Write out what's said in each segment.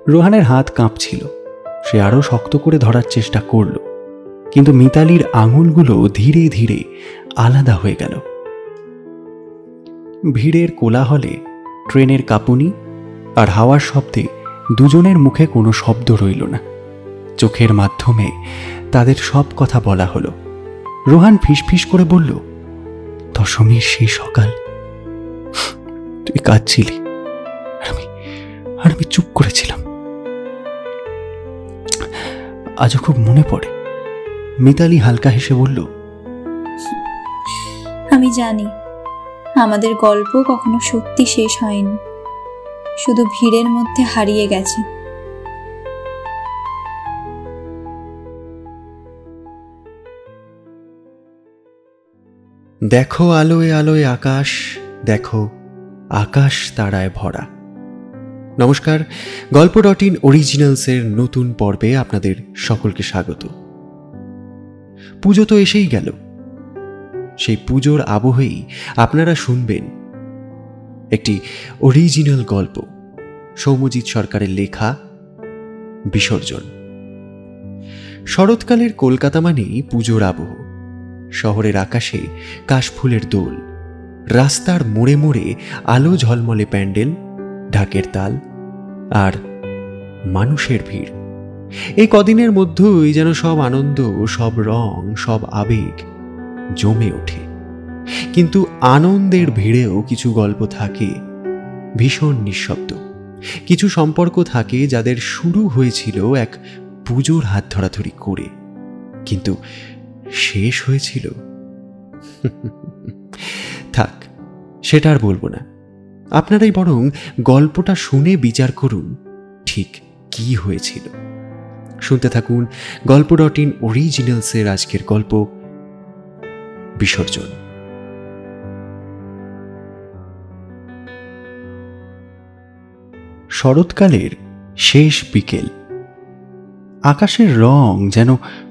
রোহানের হাত কাঁপছিল। সে আরো শক্ত করে ধরার চেষ্টা করল, কিন্তু মিতালির আঙুলগুলো ধীরে ধীরে আলাদা হয়ে গেল। ভিড়ের কোলাহলে, ট্রেনের কাঁপুনি আর হাওয়ার শব্দে দুজনের মুখে কোনো শব্দ রইল না। চোখের মাধ্যমে তাদের সব কথা বলা হলো। রোহান ফিসফিস করে বলল, দশমীর সেই সকাল তুই কাঁদছিলি, আর আমি চুপ করেছিলাম। আজও খুব মনে পড়ে। মিতালি হালকা হেসে বলল, আমি জানি আমাদের গল্প কখনো সত্যি শেষ হয়নি, শুধু ভিড়ের মধ্যে হারিয়ে গেছে। দেখো আলোয় আলোয় আকাশ, দেখো আকাশ তারায় ভরা। নমস্কার, গল্প.in অরিজিনালসের নতুন পর্বে আপনাদের সকলকে স্বাগত। পুজো তো এসেই গেল। সেই পুজোর আবহেই আপনারা শুনবেন একটি অরিজিনাল গল্প, সৌম্যজিৎ সরকারের লেখা বিসর্জন। শরৎকালের কলকাতা মানেই পুজোর আবহ। শহরের আকাশে কাশফুলের দোল, রাস্তার মোড়ে মোড়ে আলো ঝলমলে প্যান্ডেল, ঢাকের তাল আর মানুষের ভিড়। এই কদিনের মধ্যেই যেন সব আনন্দ, সব রং, সব আবেগ জমে ওঠে। কিন্তু আনন্দের ভিড়েও কিছু গল্প থাকে ভীষণ নিঃশব্দ। কিছু সম্পর্ক থাকে যাদের শুরু হয়েছিল এক পুজোর হাত ধরাধরি করে, কিন্তু শেষ হয়েছিল থাক, সেটা আর বলবো না। আপনারাই বরং গল্পটা শুনে বিচার করুন ঠিক কি হয়েছিল। শুনতে থাকুন গল্প.in অরিজিনালসের আজকের গল্প বিসর্জন। শরৎকালের শেষ বিকেল। আকাশের রং যেন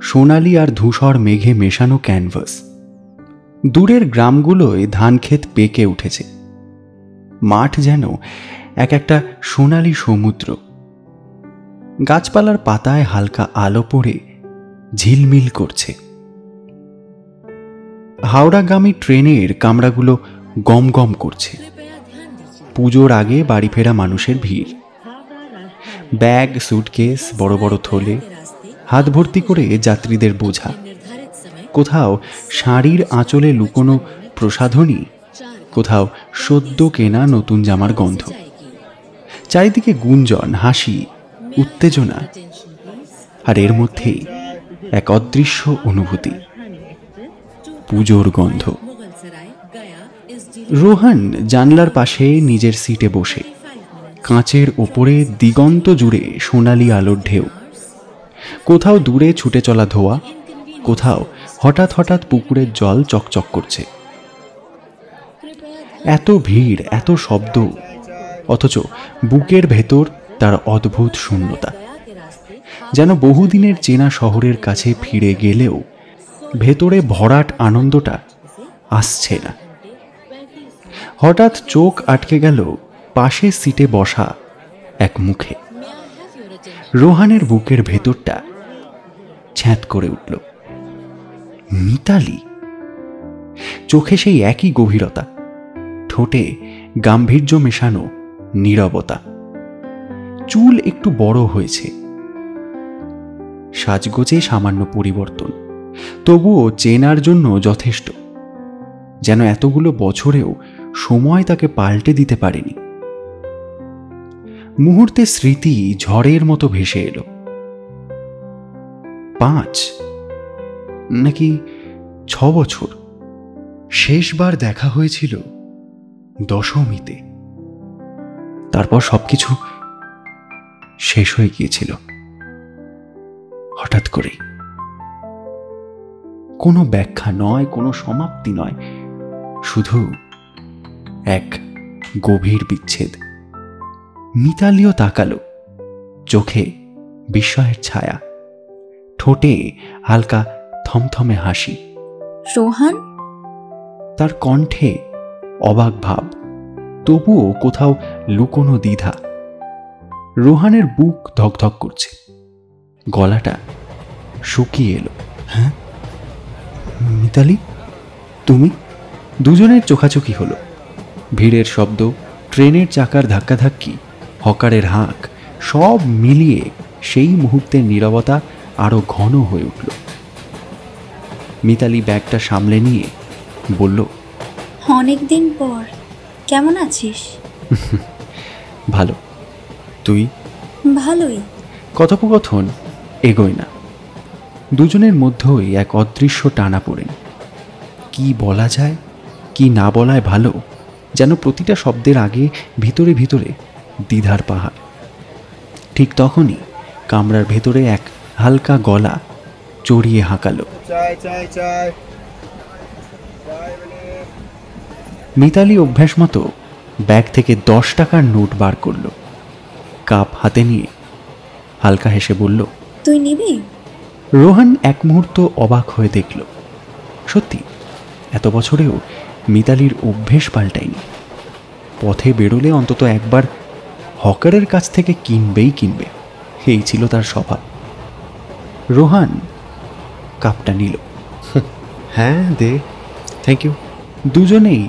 সোনালি আর ধূসর মেঘে মেশানো ক্যানভাস। দূরের গ্রামগুলোয় ধানক্ষেত পেকে উঠেছে। মাঠ যেন এক একটা সোনালি সমুদ্র। গাছপালার পাতায় হালকা আলো পড়ে ঝিলমিল করছে। হাওড়াগামী ট্রেনের কামরাগুলো গম গম করছে। পুজোর আগে বাড়ি ফেরা মানুষের ভিড়। ব্যাগ, সুটকেস, বড় বড় থলে, হাত ভর্তি করে যাত্রীদের বোঝা। কোথাও শাড়ির আঁচলে লুকোনো প্রসাধনী, কোথাও সদ্য কেনা নতুন জামার গন্ধ। চারিদিকে গুঞ্জন, হাসি, উত্তেজনা, আর এর মধ্যেই এক অদৃশ্য অনুভূতি, পুজোর গন্ধ। রোহান জানলার পাশে নিজের সিটে বসে, কাঁচের ওপরে দিগন্ত জুড়ে সোনালি আলোর ঢেউ। কোথাও দূরে ছুটে চলা ধোয়া, কোথাও হঠাৎ হঠাৎ পুকুরের জল চকচক করছে। এত ভিড়, এত শব্দ, অথচ বুকের ভেতর তার অদ্ভুত শূন্যতা। যেন বহুদিনের চেনা শহরের কাছে ফিরে গেলেও ভেতরে ভরাট আনন্দটা আসছে না। হঠাৎ চোখ আটকে গেল পাশের সিটে বসা এক মুখে। রোহানের বুকের ভেতরটা ছ্যাঁত করে উঠল। মিতালি। চোখে সেই একই গভীরতা, ঠোঁটে গাম্ভীর্য মেশানো নীরবতা। চুল একটু বড় হয়েছে, সাজগোজে সামান্য পরিবর্তন, তবুও চেনার জন্য যথেষ্ট। যেন এতগুলো বছরেও সময় তাকে পাল্টে দিতে পারেনি। মুহূর্তে স্মৃতি ঝড়ের মতো ভেসে এলো। 5 নাকি 6 বছর শেষবার দেখা হয়েছিল দশমীতে। তারপর সবকিছু শেষ হয়ে গিয়েছিল হঠাৎ করেই। কোনো ব্যাখ্যা নয়, কোনো সমাপ্তি নয়, শুধু এক গভীর বিচ্ছেদ। মিতালিও তাকালো, চোখে বিস্ময়ের ছায়া, ঠোঁটে হালকা থমথমে হাসি। রোহান? তার কণ্ঠে অবাক ভাব, তবুও কোথাও লুকোনো দ্বিধা। রোহানের বুক ধকধক করছে, গলাটা শুকিয়ে এলো। হ্যাঁ মিতালি, তুমি? দুজনের চোখাচোখি হলো। ভিড়ের শব্দ, ট্রেনের চাকার ধাক্কাধাক্কি, হকারের হাঁক, সব মিলিয়ে সেই মুহূর্তের নীরবতা আরো ঘন হয়ে উঠল। মিতালি ব্যাগটা সামলে নিয়ে বলল, অনেকদিন পর, কেমন আছিস? ভালো, তুই? ভালোই। কথোপকথন এগোয় না। দুজনের মধ্যেই এক অদৃশ্য টানা পড়েন। কি বলা যায়, কি না বলায় ভালো, যেন প্রতিটা শব্দের আগে ভিতরে ভিতরে দ্বিধার পাহাড়। ঠিক তখনই কামরার ভেতরে এক হালকা গলা চড়িয়ে হাঁকালো, মিতালি অভ্যাস মতো ব্যাগ থেকে 10 টাকার নোট বার করল। কাপ হাতে নিয়ে হালকা হেসে বলল, তুই নিবি? রোহান এক মুহূর্ত অবাক হয়ে দেখল, সত্যি এত বছরেও মিতালির অভ্যেস পাল্টায়নি। পথে বেরোলে অন্তত একবার হকারের কাছ থেকে কিনবেই কিনবে, এই ছিল তার স্বভাব। রোহান কাপটা নিল। হ্যাঁ দে, থ্যাংক ইউ। দুজনেই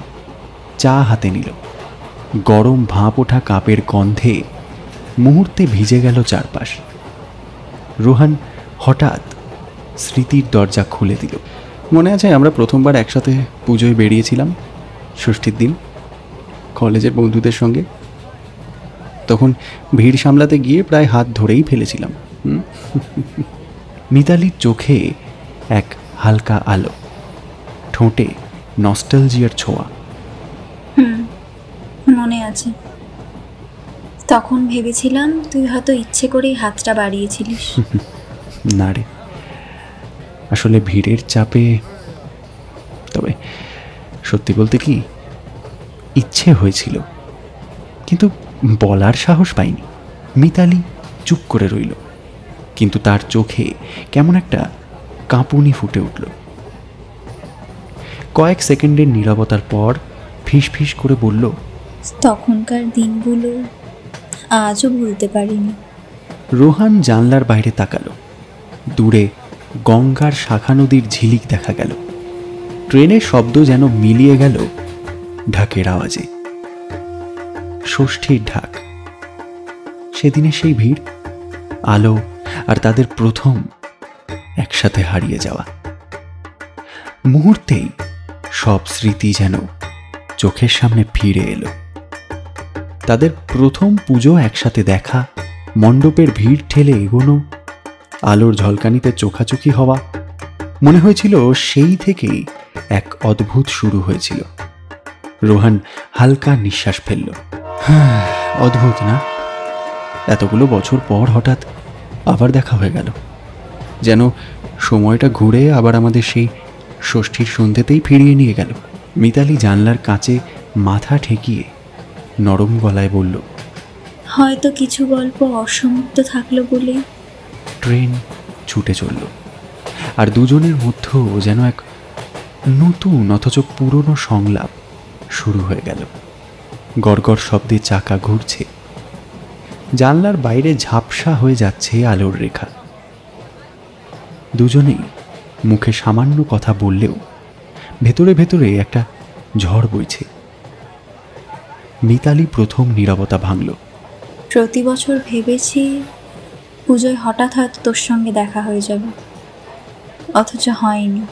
চা হাতে নিল। গরম ভাঁপ ওঠা কাপের গন্ধে মুহূর্তে ভিজে গেল চারপাশ। রোহান হঠাৎ স্মৃতির দরজা খুলে দিল। মনে আছে আমরা প্রথমবার একসাথে পুজোয় বেরিয়েছিলাম, ষষ্ঠীর দিন, কলেজের বন্ধুদের সঙ্গে? তখন ভিড় সামলাতে গিয়ে প্রায় হাত ধরেই ফেলেছিলাম। মিতালির চোখে এক হালকা আলো, ঠোঁটে নস্টালজিয়ার ছোঁয়া। মনে আছে। তখন ভেবেছিলাম তুই হয়তো ইচ্ছে করেই হাতটা বাড়িয়েছিলিস। না রে, আসলে ভিড়ের চাপে, তবে সত্যি বলতে কি ইচ্ছে হয়েছিল, কিন্তু বলার সাহস পাইনি। মিতালি চুপ করে রইল, কিন্তু তার চোখে কেমন একটা কাঁপুনি ফুটে উঠল। কয়েক সেকেন্ডের নীরবতার পর ফিস ফিস করে বলল, তখনকার দিনগুলো আজও ভুলতে পারিনি। রোহান জানলার বাইরে তাকালো। দূরে গঙ্গার শাখা নদীর ঝিলিক দেখা গেল। ট্রেনের শব্দ যেন মিলিয়ে গেল ঢাকের আওয়াজে। ষষ্ঠীর ঢাক, সেদিনে সেই ভিড়, আলো আর তাদের প্রথম একসাথে হারিয়ে যাওয়া। মুহূর্তেই সব স্মৃতি যেন চোখের সামনে ফিরে এলো। তাদের প্রথম পুজো একসাথে দেখা, মণ্ডপের ভিড় ঠেলে এগোনো, আলোর ঝলকানিতে চোখাচোখি হওয়া। মনে হয়েছিল সেই থেকেই এক অদ্ভুত শুরু হয়েছিল। রোহান হালকা নিঃশ্বাস ফেলল। অদ্ভুত না? এতগুলো বছর পর হঠাৎ আবার দেখা হয়ে গেল, যেন সময়টা ঘুরে আবার আমাদের সেই ষষ্ঠীর সন্ধ্যেতেই ফিরিয়ে নিয়ে গেল। মিতালি জানলার কাছে মাথা ঠেকিয়ে নরম গলায় বলল, হয়তো কিছু গল্প অসমাপ্ত থাকলো বলে। ট্রেন ছুটে চলল, আর দুজনের মধ্যেও যেন এক নতুন অথচ পুরনো সংলাপ শুরু হয়ে গেল। গড়গড় শব্দে চাকা ঘুরছে, জানলার বাইরে ঝাপসা হয়ে যাচ্ছে আলোর রেখা। দুজনেই মুখে সামান্য কথা বললেও ভেতরে ভেতরে একটা ঝড় বইছে। মিতালি প্রথম নীরবতা ভাঙল। প্রতি বছর ভেবেছি পুজোয় হঠাৎ হয়তো তোর সঙ্গে দেখা হয়ে যাবে, অথচ হয়নি।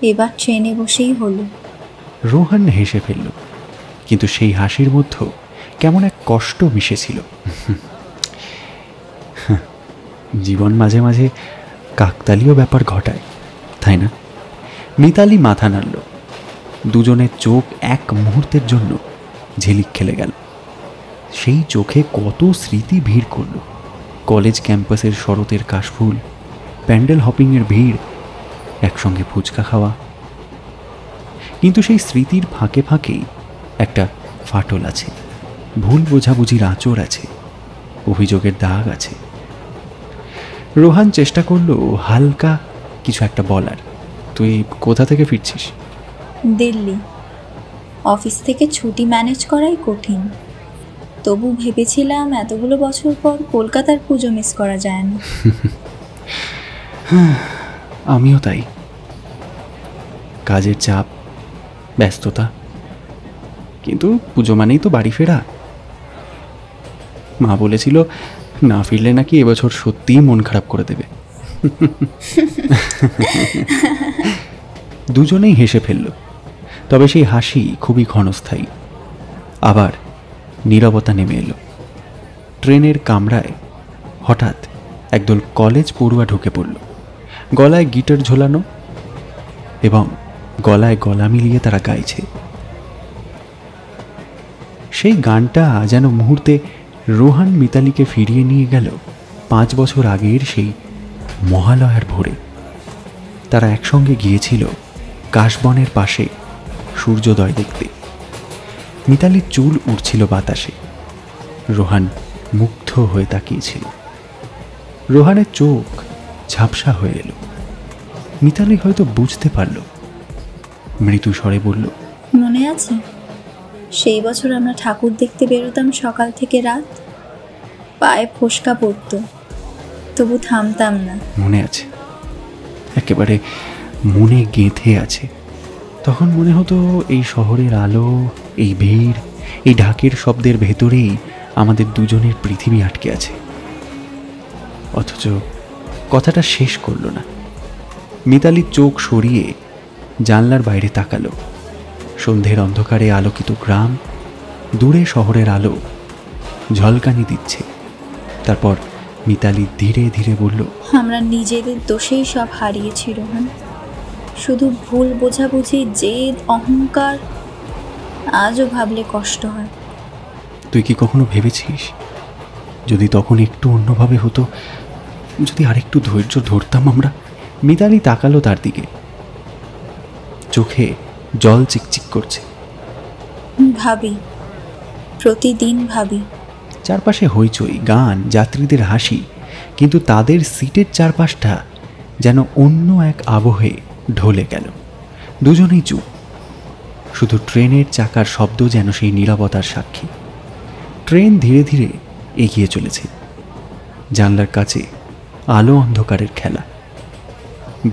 এবার ট্রেনে বসেই হলো। রোহান হেসে ফেলল, কিন্তু সেই হাসির মধ্যে কেমন এক কষ্ট মিশেছিল। জীবন মাঝে মাঝে কাকতালীয় ব্যাপার ঘটায়, তাই না? মিতালি মাথা নাড়ল। দুজনের চোখ এক মুহূর্তের জন্য ঝিলিক খেলে গেল। সেই চোখে কত স্মৃতি ভিড় করল। কলেজ ক্যাম্পাসের শরতের কাশফুল, প্যান্ডেল হপিংয়ের ভিড়, একসঙ্গে ফুচকা খাওয়া। কিন্তু সেই স্মৃতির ফাঁকে ফাঁকেই একটা ফাটল আছে, ভুল বোঝাবুঝির আঁচড় আছে, অভিযোগের দাগ আছে। রোহান চেষ্টা করলো হালকা কিছু একটা বলার। তুই কোথা থেকে ফিরছিস? দিল্লি। অফিস থেকে ছুটি ম্যানেজ করাই কঠিন। তবু ভেবেছিলাম এতগুলো বছর পর কলকাতার পুজো মিস করা যায় না। আমিও তাই। কাজের চাপ, ব্যস্ততা, কিন্তু পুজো মানেই তো বাড়ি ফেরা। মা বলেছিল না ফিরলে নাকি এবছর সত্যিই মন খারাপ করে দেবে। দুজনেই হেসে ফেলল, তবে সেই হাসি খুবই ক্ষণস্থায়ী। আবার নীরবতা নেমে এলো। ট্রেনের কামরায় হঠাৎ একদল কলেজ পড়ুয়া ঢুকে পড়ল। গলায় গিটার ঝোলানো এবং গলায় গলা মিলিয়ে তারা গাইছে। সেই গানটা যেন মুহূর্তে রোহান মিতালিকে ফিরিয়ে নিয়ে গেল 5 বছর আগের সেই মহালয়ার ভোরে। তারা একসঙ্গে গিয়েছিল কাশবনের পাশে সূর্যোদয় দেখতে। মিতালির চুল উড়ছিল বাতাসে। রোহান মুগ্ধ হয়ে তাকিয়েছিল। রোহানের চোখ ঝাপসা হয়ে এলো। মিতালি হয়তো বুঝতে পারল, মৃদু স্বরে বলল, মনে আছে সেই বছর আমরা ঠাকুর দেখতে বেরোতাম সকাল থেকে রাত, পায়ে ফোসকা পড়তো তবু থামতাম না। মনে আছে, একেবারে মনে গেঁথে আছে। তখন মনে হতো এই শহরের আলো, এই ভিড়, এই ঢাকের শব্দের ভেতরেই আমাদের দুজনের পৃথিবী আটকে আছে। অথচ কথাটা শেষ করল না। মিতালির চোখ সরিয়ে জানলার বাইরে তাকালো। সন্ধ্যের অন্ধকারে আলোকিত গ্রাম, দূরে শহরের আলো ঝলকানি দিচ্ছে। তারপর মিতালি ধীরে ধীরে বলল, আমরা নিজেদের দোষেই সব হারিয়েছি রোহান। শুধু ভুল বোঝাবুঝি, জেদ, অহংকার। আজও ভাবলে কষ্ট হয়। তুই কি কখনো ভেবেছিস যদি তখন একটু অন্যভাবে হতো, যদি আরেকটু ধৈর্য ধরতাম আমরা? মিতালি তাকালো তার দিকে, চোখে জল চিকচিক করছে। ভাবি, প্রতিদিন ভাবি। চারপাশে হইচই, গান, যাত্রীদের হাসি, কিন্তু তাদের সিটের চারপাশটা যেন অন্য এক আবহে ঢলে গেল। দুজনেই চুপ। শুধু ট্রেনের চাকার শব্দ যেন সেই নীরবতার সাক্ষী। ট্রেন ধীরে ধীরে এগিয়ে চলেছে। জানলার কাছে আলো অন্ধকারের খেলা।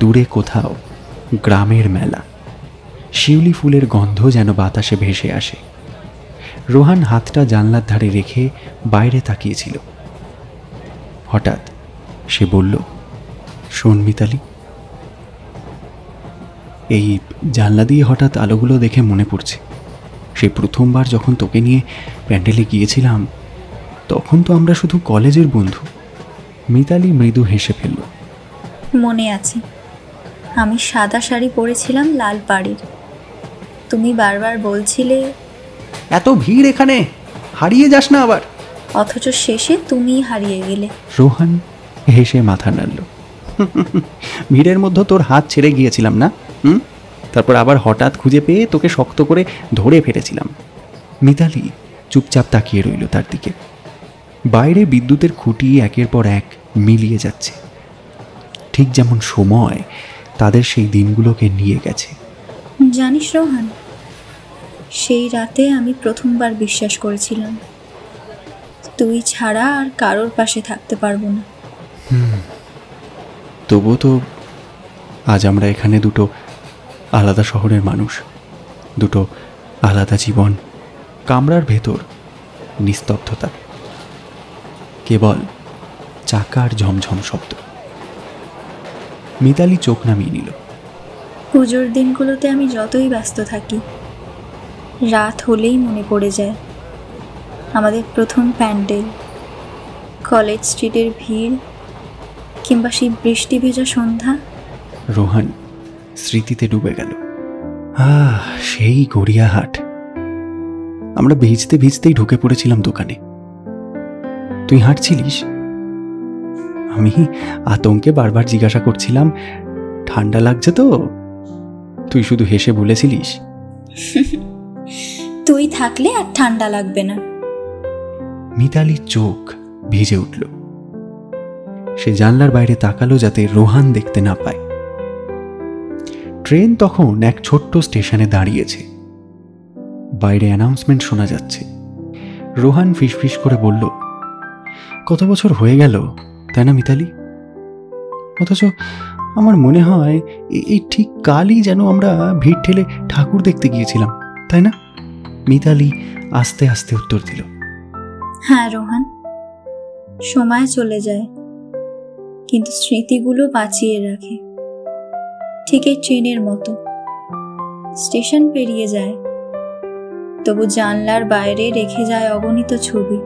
দূরে কোথাও গ্রামের মেলা। শিউলি ফুলের গন্ধ যেন বাতাসে ভেসে আসে। রোহান হাতটা জানলার ধারে রেখে বাইরে তাকিয়েছিল। হঠাৎ সে বলল, শোন মিতালি, এই জানলা দিয়ে হঠাৎ আলোগুলো দেখে মনে পড়ছে সেই প্রথমবার যখন তোকে নিয়ে প্যান্ডেলে গিয়েছিলাম। তখন তো আমরা শুধু কলেজের বন্ধু। মিতালি মৃদু হেসে ফেলল। মনে আছে, আমি সাদা শাড়ি পরেছিলাম লাল পাড়ের। তুমি বারবার বলছিলে এত ভিড় এখানে, হারিয়ে যাস না আবার। অথচ শেষে তুমিই হারিয়ে গেলে। রোহান হেসে মাথা নাড়ল। ভিড়ের মধ্যে তোর হাত ছেড়ে গিয়েছিলাম না? তারপর আবার হঠাৎ খুঁজে পেয়ে তোকে শক্ত করে ধরে ফেলেছিলাম। মিতালি চুপচাপ তাকিয়ে রইল তার দিকে। বাইরে বিদ্যুতের খুঁটি একের পর এক মিলিয়ে যাচ্ছে, ঠিক যেমন সময় তাদের সেই দিনগুলোকে নিয়ে গেছে। জানিস রোহান, সেই রাতে আমি প্রথমবার বিশ্বাস করেছিলাম তুই ছাড়া আর কারোর পাশে থাকতে পারবো না। তবুও তো আজ আমরা এখানে দুটো আলাদা শহরের মানুষ, দুটো আলাদা জীবন। কামরার ভেতর নিস্তব্ধতা, কেবল চাকার ঝমঝম শব্দ। মিতালি চোখ নামিয়ে নিল। পুজোর দিনগুলোতে আমি যতই ব্যস্ত থাকি, রাত হলেই মনে পড়ে যায় আমাদের প্রথম প্যান্ডেল, কলেজ স্ট্রিটের ভিড়, কিংবা সেই বৃষ্টি ভেজা সন্ধ্যা। রোহান স্মৃতিতে ডুবে গেল। সেই গড়িয়াহাট। আমরা ভিজতে ভিজতেই ঢুকে পড়েছিলাম দোকানে। তুই হাঁটছিলিস, আমি আতঙ্কে বারবার জিজ্ঞাসা করছিলাম ঠান্ডা লাগছে তো? তুই শুধু হেসে বলেছিলিস, তুই থাকলে আর ঠান্ডা লাগবে না। মিতালির চোখ ভিজে উঠল। সে জানলার বাইরে তাকালো যাতে রোহান দেখতে না পায়। ট্রেন তখন এক ছোট্ট স্টেশনে দাঁড়িয়েছে। বাইরে অ্যানাউন্সমেন্ট শোনা যাচ্ছে। রোহান ফিসফিস করে বলল, কত বছর হয়ে গেল তাই না মিতালি? অথচ আমার মনে হয় এই ঠিক কালই যেন আমরা ভিড় ঠেলে ঠাকুর দেখতে গিয়েছিলাম, তাই না? মিতালি আস্তে আস্তে উত্তর দিল। হ্যাঁ রোহান, সময় চলে যায় কিন্তু স্মৃতিগুলো বাঁচিয়ে রাখে, ঠিক এই ট্রেনের মতো। স্টেশন পেরিয়ে যায় তবু জানলার বাইরে রেখে যায় অগণিত ছবি।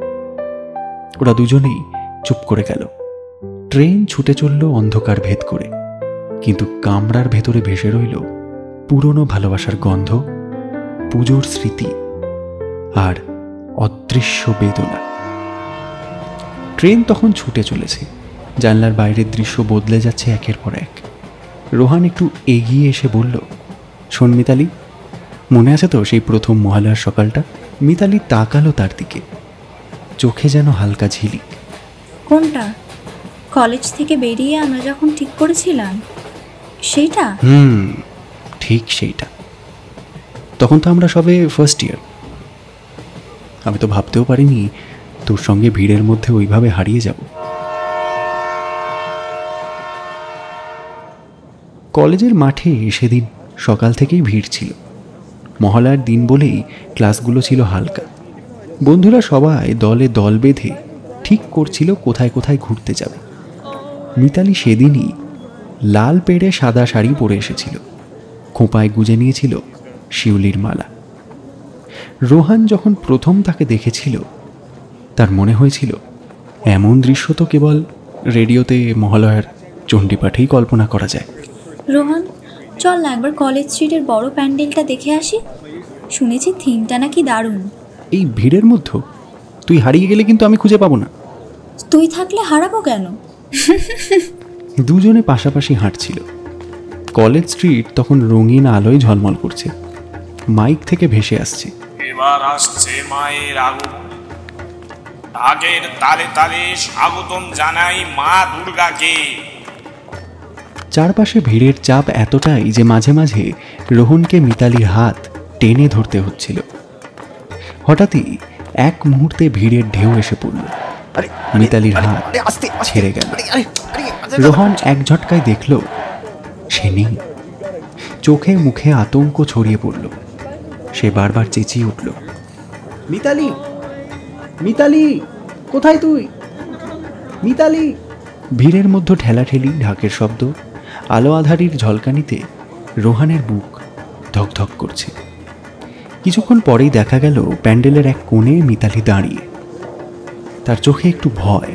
ওরা দুজনেই চুপ করে গেল। ট্রেন ছুটে চলল অন্ধকার ভেদ করে, কিন্তু কামরার ভেতরে ভেসে রইল পুরনো ভালোবাসার গন্ধ, পুজোর স্মৃতি আর অদৃশ্য বেদনা। ট্রেন তখন ছুটে চলেছে, জানলার বাইরের দৃশ্য বদলে যাচ্ছে একের পর এক। রোহান একটু এগিয়ে এসে বলল, শোন মিতালি, মনে আছে তো সেই প্রথম মহালয়ার সকালটা? মিতালি তাকালো তার দিকে, চোখে যেন হালকা ঝিলিক। কোনটা? কলেজ থেকে বেরিয়ে আমরা যখন ঠিক করেছিলাম সেইটা? ঠিক সেইটা। তখন তো আমরা সবে ফার্স্ট ইয়ার। আমি তো ভাবতেও পারিনি তোর সঙ্গে ভিড়ের মধ্যে ওইভাবে হারিয়ে যাব। কলেজের মাঠে সেদিন সকাল থেকেই ভিড় ছিল। মহালয়ার দিন বলেই ক্লাসগুলো ছিল হালকা। বন্ধুরা সবাই দলে দল বেঁধে ঠিক করছিল কোথায় কোথায় ঘুরতে যাবে। মিতালি সেদিনই লাল পেড়ে সাদা শাড়ি পরে এসেছিল, খোঁপায় গুজে নিয়েছিল শিউলির মালা। রোহান যখন প্রথম তাকে দেখেছিল তার মনে হয়েছিল এমন দৃশ্য তো কেবল রেডিওতে মহালয়ার চণ্ডীপাঠেই কল্পনা করা যায়। রোহান, চল না একবার কলেজ স্ট্রিটের বড় প্যান্ডেলটা দেখে আসি। শুনেছি থিমটা নাকি দারুণ। এই ভিড়ের মধ্যে তুই হারিয়ে গেলে কিন্তু আমি খুঁজে পাবো না। তুই থাকলে হারাবো কেন? দুজনে পাশাপাশি হাঁটছিল। কলেজ স্ট্রিট তখন রঙিন আলোয় ঝলমল করছে, মাইক থেকে ভেসে আসছে, এবার আসছে মায়ের আগমন, আগের তালে তালে স্বাগতম জানাই মা দুর্গাকে। চারপাশে ভিড়ের চাপ এতটাই যে মাঝে মাঝে রোহনকে মিতালির হাত টেনে ধরতে হচ্ছিল। হঠাৎই এক মুহূর্তে ভিড়ের ঢেউ এসে পড়ল, মিতালির হাত ছেড়ে গেল। রোহন এক ঝটকায় দেখল সে নেই। চোখে মুখে আতঙ্ক ছড়িয়ে পড়ল। সে বারবার চেঁচিয়ে উঠল, মিতালি, মিতালি, কোথায় তুই? মিতালি! ভিড়ের মধ্যে ঠেলাঠেলি, ঢাকের শব্দ, আলো আধারির ঝলকানিতে রোহানের বুক ধকধক করছে। কিছুক্ষণ পরেই দেখা গেল প্যান্ডেলের এক কোণে মিতালি দাঁড়িয়ে। তার চোখে একটু ভয়,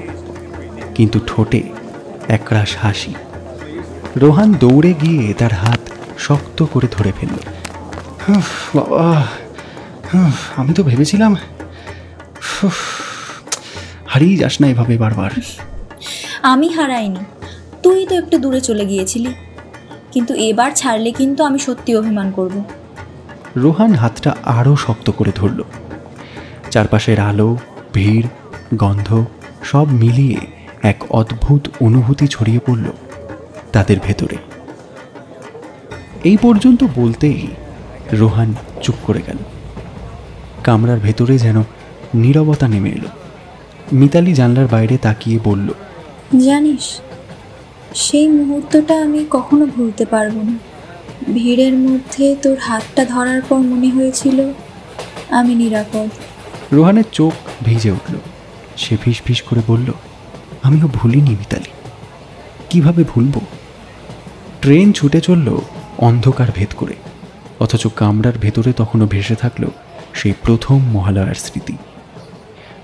কিন্তু ঠোঁটে একরাশ হাসি। রোহান দৌড়ে গিয়ে তার হাত শক্ত করে ধরে ফেলল। বাবা, আমি তো ভেবেছিলাম হারিয়ে যাস না এভাবে বারবার। আমি হারাইনি, তুই তো একটু দূরে চলে গিয়েছিলি, কিন্তু এবার ছাড়লে কিন্তু আমি সত্যি অভিমান করব। রোহান হাতটা আরও শক্ত করে ধরল। চারপাশের আলো, ভিড়, গন্ধ সব মিলিয়ে এক অদ্ভুত অনুভূতি ছড়িয়ে পড়ল তাদের ভেতরে। এই পর্যন্ত বলতেই রোহান চুপ করে গেল। কামরার ভেতরে যেন নীরবতা নেমে এলো। মিতালি জানলার বাইরে তাকিয়ে বলল, জানিস, সেই মুহূর্তটা আমি কখনো ভুলতে পারবো না। ভিড়ের মধ্যে তোর হাতটা ধরার পর মনে হয়েছিল আমি নিরাপদ। রোহানের চোখ ভিজে উঠল। সে ফিস ফিস করে বলল, আমিও ভুলিনি মিতালি, কিভাবে ভুলব? ট্রেন ছুটে চলল অন্ধকার ভেদ করে, অথচ কামরার ভেতরে তখনও ভেসে থাকলো সেই প্রথম মহালয়ার স্মৃতি।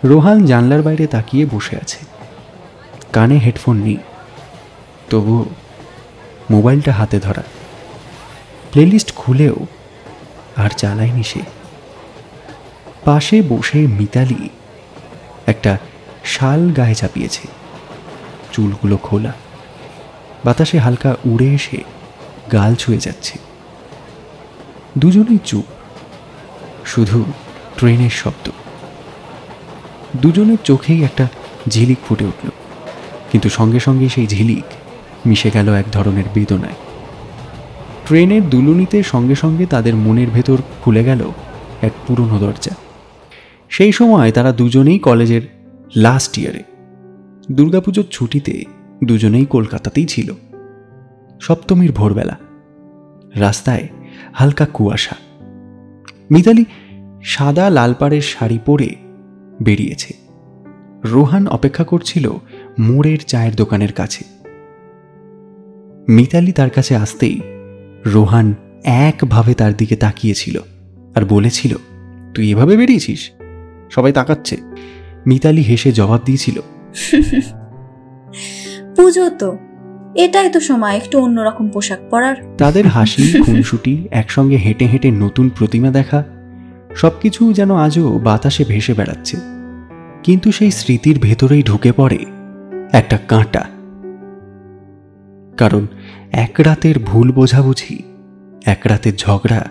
রোহান জানলার বাইরে তাকিয়ে বসে আছে, কানে হেডফোন নেই, তবু মোবাইলটা হাতে ধরা। প্লেলিস্ট খুলেও আর চালায়নি সে। পাশে বসে মিতালি একটা শাল গায়ে চাপিয়েছে, চুলগুলো খোলা, বাতাসে হালকা উড়ে এসে গাল ছুঁয়ে যাচ্ছে। দুজনেই চুপ, শুধু ট্রেনের শব্দ। দুজনের চোখেই একটা ঝিলিক ফুটে উঠল, কিন্তু সঙ্গে সঙ্গে সেই ঝিলিক মিশে গেল এক ধরনের বেদনায়। ট্রেনের দুলুনিতে সঙ্গে সঙ্গে তাদের মনের ভেতর খুলে গেল এক পুরনো দরজা। সেই সময় তারা দুজনেই কলেজের লাস্ট ইয়ারে। দুর্গাপুজোর ছুটিতে দুজনেই কলকাতাতেই ছিল। সপ্তমীর ভোরবেলা, রাস্তায় হালকা কুয়াশা। মিতালি সাদা লালপাড়ের শাড়ি পরে বেরিয়েছে। রোহান অপেক্ষা করছিল মোড়ের চায়ের দোকানের কাছে। মিতালি তার কাছে আসতেই রোহান একভাবে তার দিকে তাকিয়েছিল আর বলেছিল, তুই এভাবে বেরিয়েছিস? সবাই তাকাচ্ছে। মিতালি হেসে জবাব দিয়েছিল, পুজো তো, এটাই তো সময় একটু অন্যরকম পোশাক পরার। তাদের হাসি, খুনসুটি, একসঙ্গে হেঁটে হেঁটে নতুন প্রতিমা দেখা, সবকিছু যেন আজও বাতাসে ভেসে বেড়াচ্ছে। কিন্তু সেই স্মৃতির ভেতরেই ঢুকে পড়ে একটা কাঁটা। কারণ এক রাতের ভুল বোঝাবুঝি, এক রাতের ঝগড়া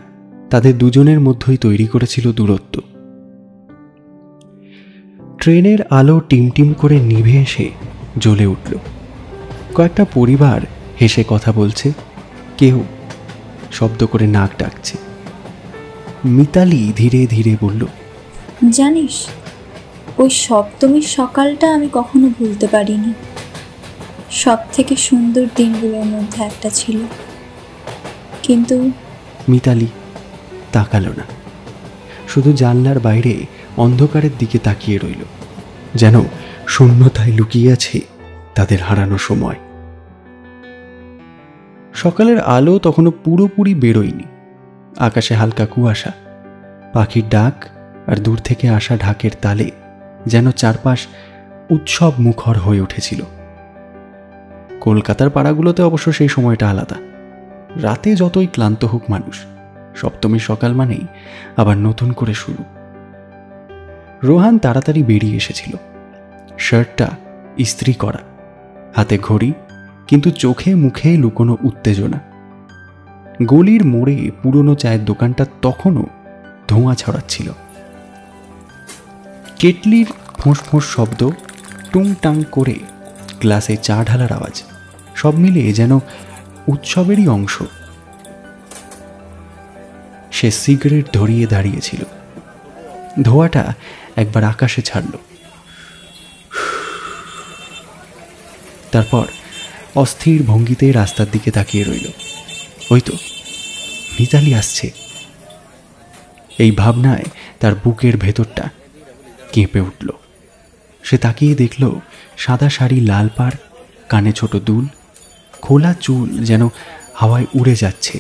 তাদের দুজনের মধ্যেই তৈরি করেছিল দূরত্ব। ট্রেনের আলো টিমটিম করে নিভে এসে জ্বলে উঠল। কয়েকটা পরিবার হেসে কথা বলছে, কেউ শব্দ করে নাক ডাকছে। মিতালি ধীরে ধীরে বলল, জানিস, ওই সপ্তমীর সকালটা আমি কখনো ভুলতে পারিনি। সব থেকে সুন্দর দিনগুলোর মধ্যে একটা ছিল। কিন্তু মিতালি তাকালো না, শুধু জানলার বাইরে অন্ধকারের দিকে তাকিয়ে রইল, যেন শূন্যতায় লুকিয়ে আছে তাদের হারানো সময়। সকালের আলো তখনও পুরোপুরি বেরোয়নি। আকাশে হালকা কুয়াশা, পাখির ডাক আর দূর থেকে আসা ঢাকের তালে যেন চারপাশ উৎসব মুখর হয়ে উঠেছিল। কলকাতার পাড়াগুলোতে অবশ্য সেই সময়টা আলাদা। রাতে যতই ক্লান্ত হোক মানুষ, সপ্তমীর সকাল মানেই আবার নতুন করে শুরু। রোহান তাড়াতাড়ি বেরিয়ে এসেছিল। শার্টটা ইস্ত্রি করা, হাতে ঘড়ি, কিন্তু চোখে মুখে লুকোনো উত্তেজনা। গলির মোড়ে পুরনো চায়ের দোকানটা তখনও ধোঁয়া ছড়াচ্ছিল। কেটলির ফোঁস শব্দ, টুংটাং করে গ্লাসে চা ঢালার আওয়াজ, সব মিলিয়ে যেন উৎসবেরই অংশ। সে সিগারেট ধরিয়ে দাঁড়িয়েছিল। ধোঁয়াটা একবার আকাশে ছাড়ল, তারপর অস্থির ভঙ্গিতে রাস্তার দিকে তাকিয়ে রইল। ওই তো মিতালি আসছে। এই ভাবনায় তার বুকের ভেতরটা কেঁপে উঠল। সে তাকিয়ে দেখল সাদা শাড়ি, লাল পাড়, কানে ছোট দুল, খোলা চুল যেন হাওয়ায় উড়ে যাচ্ছে,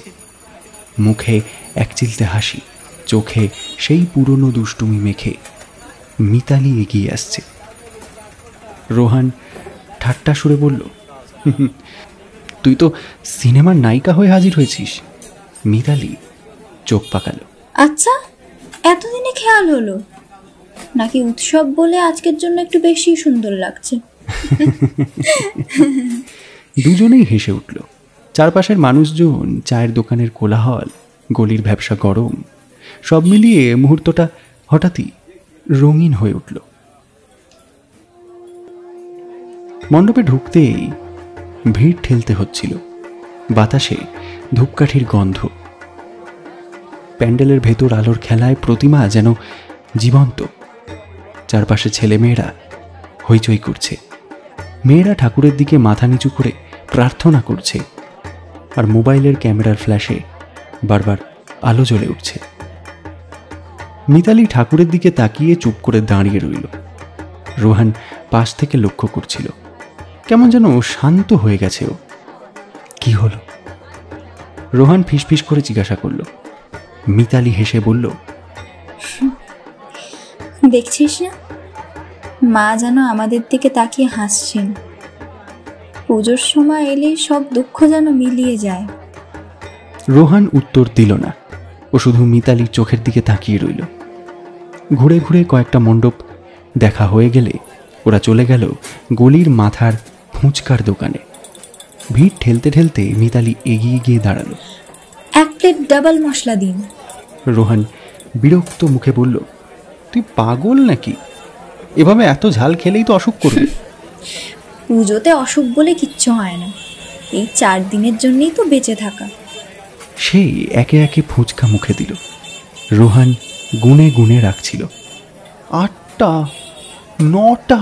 মুখে একচিলতে হাসি, চোখে সেই পুরনো দুষ্টুমি মেখে মিতালি এগিয়ে আসছে। রোহান ঠাট্টা সুরে বলল, তুই তো সিনেমার নায়িকা হয়ে হাজির হয়েছিস। মিতালি চোখ পাকালো। আচ্ছা, এতদিনে খেয়াল হলো নাকি উৎসব বলে আজকের জন্য একটু বেশি সুন্দর লাগছে? দুজনেই হেসে উঠল। চারপাশের মানুষজন, চায়ের দোকানের কোলাহল, গলির ব্যবসা গরম, সব মিলিয়ে মুহূর্তটা হঠাৎই রঙিন হয়ে উঠল। মণ্ডপে ঢুকতেই ভিড় ঠেলতে হচ্ছিল। বাতাসে ধূপকাঠির গন্ধ। প্যান্ডেলের ভেতর আলোর খেলায় প্রতিমা যেন জীবন্ত। চারপাশে ছেলেমেয়েরা হইচই করছে। মেয়েরা ঠাকুরের দিকে মাথা নিচু করে প্রার্থনা করছে, আর মোবাইলের ক্যামেরার ফ্ল্যাশে বারবার আলো জ্বলে উঠছে। মিতালি ঠাকুরের দিকে তাকিয়ে চুপ করে দাঁড়িয়ে রইল। রোহান পাশ থেকে লক্ষ্য করছিল, কেমন যেন শান্ত হয়ে গেছে ও। কি হলো? রোহান ফিসফিস করে জিজ্ঞাসা করল। মিতালি হেসে বলল, দেখছিস না, মা যেন আমাদের দিকে তাকিয়ে হাসছেন। পুজোর সময় এলে সব দুঃখ যেন মিলিয়ে যায়। রোহান উত্তর দিল না, ও শুধু মিতালির চোখের দিকে তাকিয়ে রইল। ঘুরে ঘুরে কয়েকটা মণ্ডপ দেখা হয়ে গেলে ওরা চলে গেল গলির মাথার ফুচকার দোকানে। ভিড় ঠেলতে ঠেলতে মিতালি এগিয়ে গিয়ে দাঁড়ালো। 1 প্লেট ডাবল মশলা দিন। রোহান বিরক্ত মুখে বলল, তুই পাগল নাকি? এভাবে এত ঝাল খেলেই তো অসুখ করবে। পুজোতে অসুখ বলে কিচ্ছু হয় না, এই 4 দিনের জন্যই তো বেঁচে থাকা। সেই একে একে ফুচকা মুখে দিল। রোহান গুনে গুনে রাখছিল। 8টা, 9টা,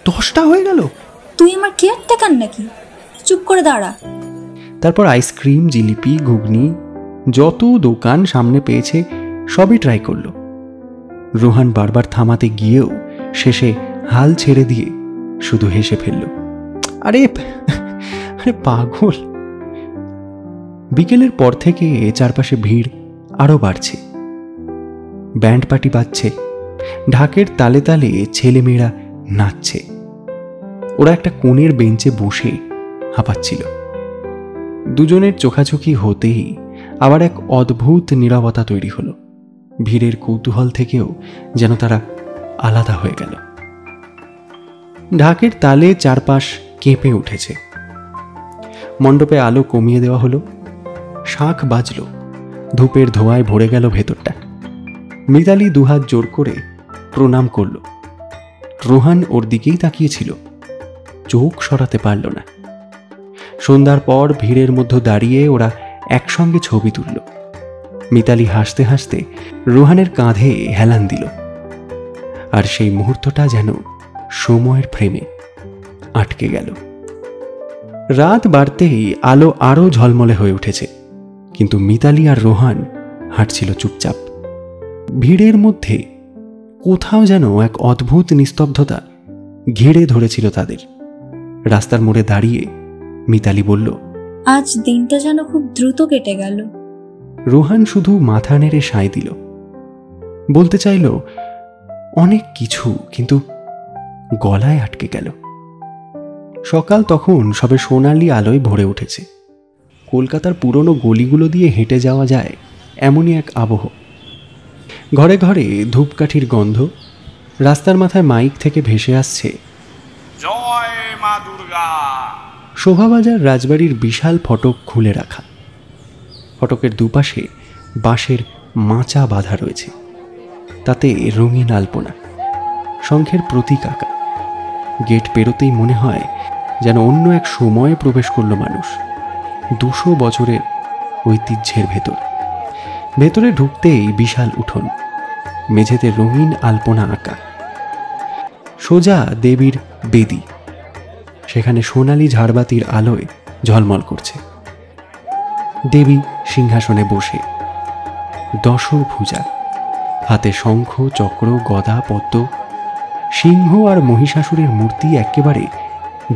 10টা হয়ে গেল। তুই আমার কেয়ারটেকার নাকি? চুপ করে দাঁড়া। তারপর আইসক্রিম, জিলিপি, ঘুগনি যত দোকান সামনে পেয়েছে সবই ট্রাই করলো। রোহান বারবার থামাতে গিয়েও শেষে হাল ছেড়ে দিয়ে শুধু হেসে ফেলল। আরে পাগল। বিকেলের পর থেকে চারপাশে ভিড় আরো বাড়ছে। ব্যান্ড পার্টি বাজছে, ঢাকের তালে তালে ছেলেমেয়েরা নাচছে। ওরা একটা কোণের বেঞ্চে বসে হাঁপাচ্ছিল। দুজনের চোখাচোখি হতেই আবার এক অদ্ভুত নীরবতা তৈরি হলো। ভিড়ের কৌতূহল থেকেও যেন তারা আলাদা হয়ে গেল। ঢাকের তালে চারপাশ কেঁপে উঠেছে। মণ্ডপে আলো কমিয়ে দেওয়া হলো, শাঁখ বাজল, ধূপের ধোঁয়ায় ভরে গেল ভেতরটা। মিতালি দুহাত জোর করে প্রণাম করল। রোহান ওর দিকেই তাকিয়েছিল, চোখ সরাতে পারল না। সন্ধ্যার পর ভিড়ের মধ্যে দাঁড়িয়ে ওরা একসঙ্গে ছবি তুলল। মিতালি হাসতে হাসতে রোহানের কাঁধে হেলান দিল, আর সেই মুহূর্তটা যেন সময়ের ফ্রেমে আটকে গেল। রাত বাড়তেই আলো আরো ঝলমলে হয়ে উঠেছে, কিন্তু মিতালি আর রোহান হাঁটছিল চুপচাপ। ভিড়ের মধ্যে কোথাও যেন এক অদ্ভুত নিস্তব্ধতা ঘিরে ধরেছিল তাদের। রাস্তার মোড়ে দাঁড়িয়ে মিতালি বলল, আজ দিনটা যেন খুব দ্রুত কেটে গেল। রোহান শুধু মাথা নেড়ে সায় দিল। বলতে চাইল অনেক কিছু, কিন্তু গলায় আটকে গেল। সকাল তখন সবে সোনালি আলোয় ভরে উঠেছে। কলকাতার পুরনো গলিগুলো দিয়ে হেঁটে যাওয়া যায় এমনই এক আবহ। ঘরে ঘরে ধূপকাঠির গন্ধ, রাস্তার মাথায় মাইক থেকে ভেসে আসছে জয় মা দুর্গা। শোভাবাজার রাজবাড়ির বিশাল ফটক খুলে রাখা। ফটকের দুপাশে বাঁশের মাচা বাঁধা রয়েছে, তাতে রঙিন আলপনা, শঙ্খের প্রতীক আঁকা। গেট পেরোতেই মনে হয় যেন অন্য এক সময়ে প্রবেশ করল মানুষ, 200 বছরের ঐতিহ্যের ভেতর। ভেতরে ঢুকতেই বিশাল উঠোন, মেঝেতে রঙিন আলপনা আঁকা। সোজা দেবীর বেদি, সেখানে সোনালি ঝাড়বাতির আলোয় ঝলমল করছে। দেবী সিংহাসনে বসে, দশভুজা, হাতে শঙ্খ, চক্র, গদা, পদ্ম। সিংহ আর মহিষাসুরের মূর্তি একেবারে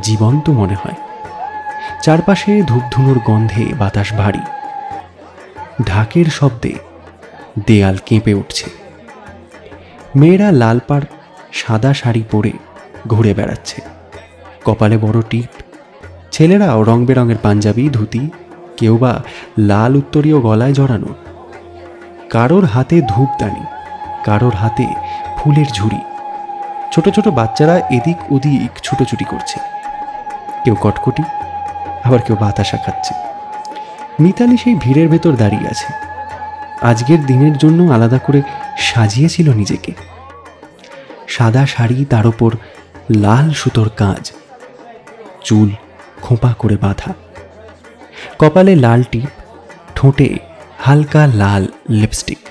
জীবন্ত মনে হয়। চারপাশে ধূপধুনোর গন্ধে বাতাস ভারী। ঢাকের শব্দে দেয়াল কেঁপে উঠছে। মেয়েরা লাল পাড় সাদা শাড়ি পরে ঘুরে বেড়াচ্ছে, কপালে বড় টিপ। ছেলেরাও রং বেরঙের পাঞ্জাবি, ধুতি, কেউ বা লাল উত্তরীয় গলায় জড়ানো। কারোর হাতে ধূপদানি, কারোর হাতে ফুলের ঝুড়ি। ছোট ছোট বাচ্চারা এদিক ওদিক ছুটোছুটি করছে, কেউ কটকটি, আবার কেউ বাতাসা খাচ্ছে। মিতালি সেই ভিড়ের ভেতর দাঁড়িয়ে আছে। আজকের দিনের জন্য আলাদা করে সাজিয়েছিল নিজেকে। সাদা শাড়ি, তার ওপর লাল সুতোর কাজ, চুল খোঁপা করে বাঁধা, কপালে লাল টিপ, ঠোঁটে হালকা লাল লিপস্টিক,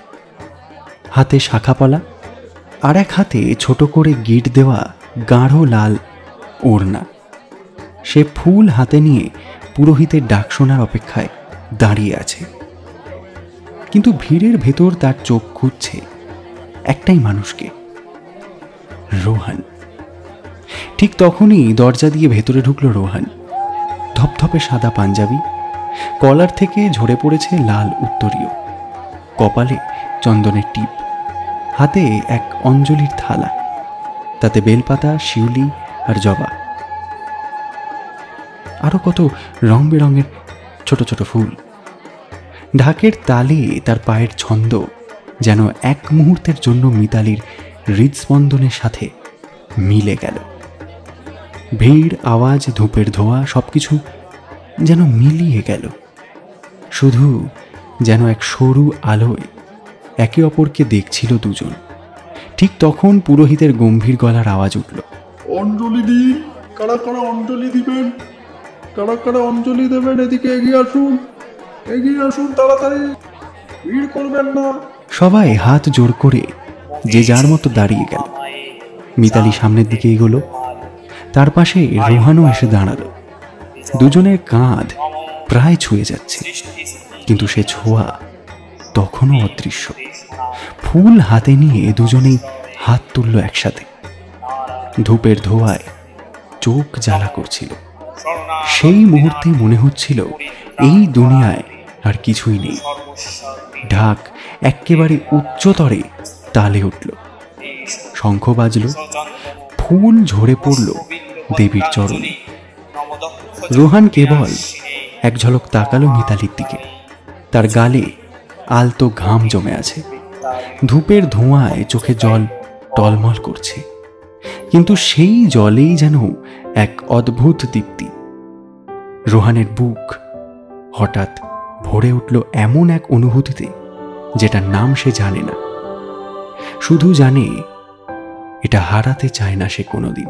হাতে শাখাপলা, আর এক হাতে ছোট করে গিট দেওয়া গাঢ় লাল ওড়না। সে ফুল হাতে নিয়ে পুরোহিতের ডাক শোনার অপেক্ষায় দাঁড়িয়ে আছে। কিন্তু ভিড়ের ভেতর তার চোখ খুঁজছে একটাই মানুষকে, রোহান। ঠিক তখনই দরজা দিয়ে ভেতরে ঢুকলো রোহান। ধপধপে সাদা পাঞ্জাবি, কলার থেকে ঝরে পড়েছে লাল উত্তরীয়, কপালে চন্দনের টিপ, হাতে এক অঞ্জলির থালা, তাতে বেলপাতা, শিউলি আর জবা, আরো কত রং বেরঙের ছোট ছোট ফুল। ঢাকের তালে তার পায়ের ছন্দ যেন এক মুহূর্তের জন্য মিতালির হৃদস্পন্দনের সাথে মিলে গেল। ভিড়, আওয়াজ, ধূপের ধোঁয়া সবকিছু যেন মিলিয়ে গেল। শুধু যেন এক সরু আলোয় একে অপরকে দেখছিল দুজন। ঠিক তখন পুরোহিতের গম্ভীর গলার আওয়াজ উঠল, অঞ্জলি দিন। কারা কারা অঞ্জলি দিবেন? কারা কারা অঞ্জলি দেবেন? এদিকে এগিয়ে আসুন, এগিয়ে আসুন তাড়াতাড়ি, ভিড় করবেন না। সবাই হাত জোড় করে যে যার মতো দাঁড়িয়ে গেল। মিতালি সামনের দিকে এগোলো, তার পাশে রোহানও এসে দাঁড়ালো। দুজনের কাঁধ প্রায় ছুঁয়ে যাচ্ছে, কিন্তু সে ছোঁয়া তখনও অদৃশ্য। ফুল হাতে নিয়ে দুজনেই হাত তুলল একসাথে। ধূপের ধোঁয়ায় চোখ জ্বালা করছিল। সেই মুহূর্তে মনে হচ্ছিল এই দুনিয়ায় আর কিছুই নেই। ঢাক একেবারে উচ্চতরে তালে উঠল, শঙ্খ বাজল, ফুল ঝরে পড়ল দেবীর চরণে। রোহান কেবল এক ঝলক তাকালো মিতালির দিকে। তার গালে আলতো ঘাম জমে আছে, ধূপের ধোঁয়ায় চোখে জল টলমল করছে, কিন্তু সেই জলেই যেন এক অদ্ভুত দীপ্তি। রোহানের বুক হঠাৎ ভরে উঠল এমন এক অনুভূতিতে যেটার নাম সে জানে না, শুধু জানে এটা হারাতে চায় না সে কোনোদিন।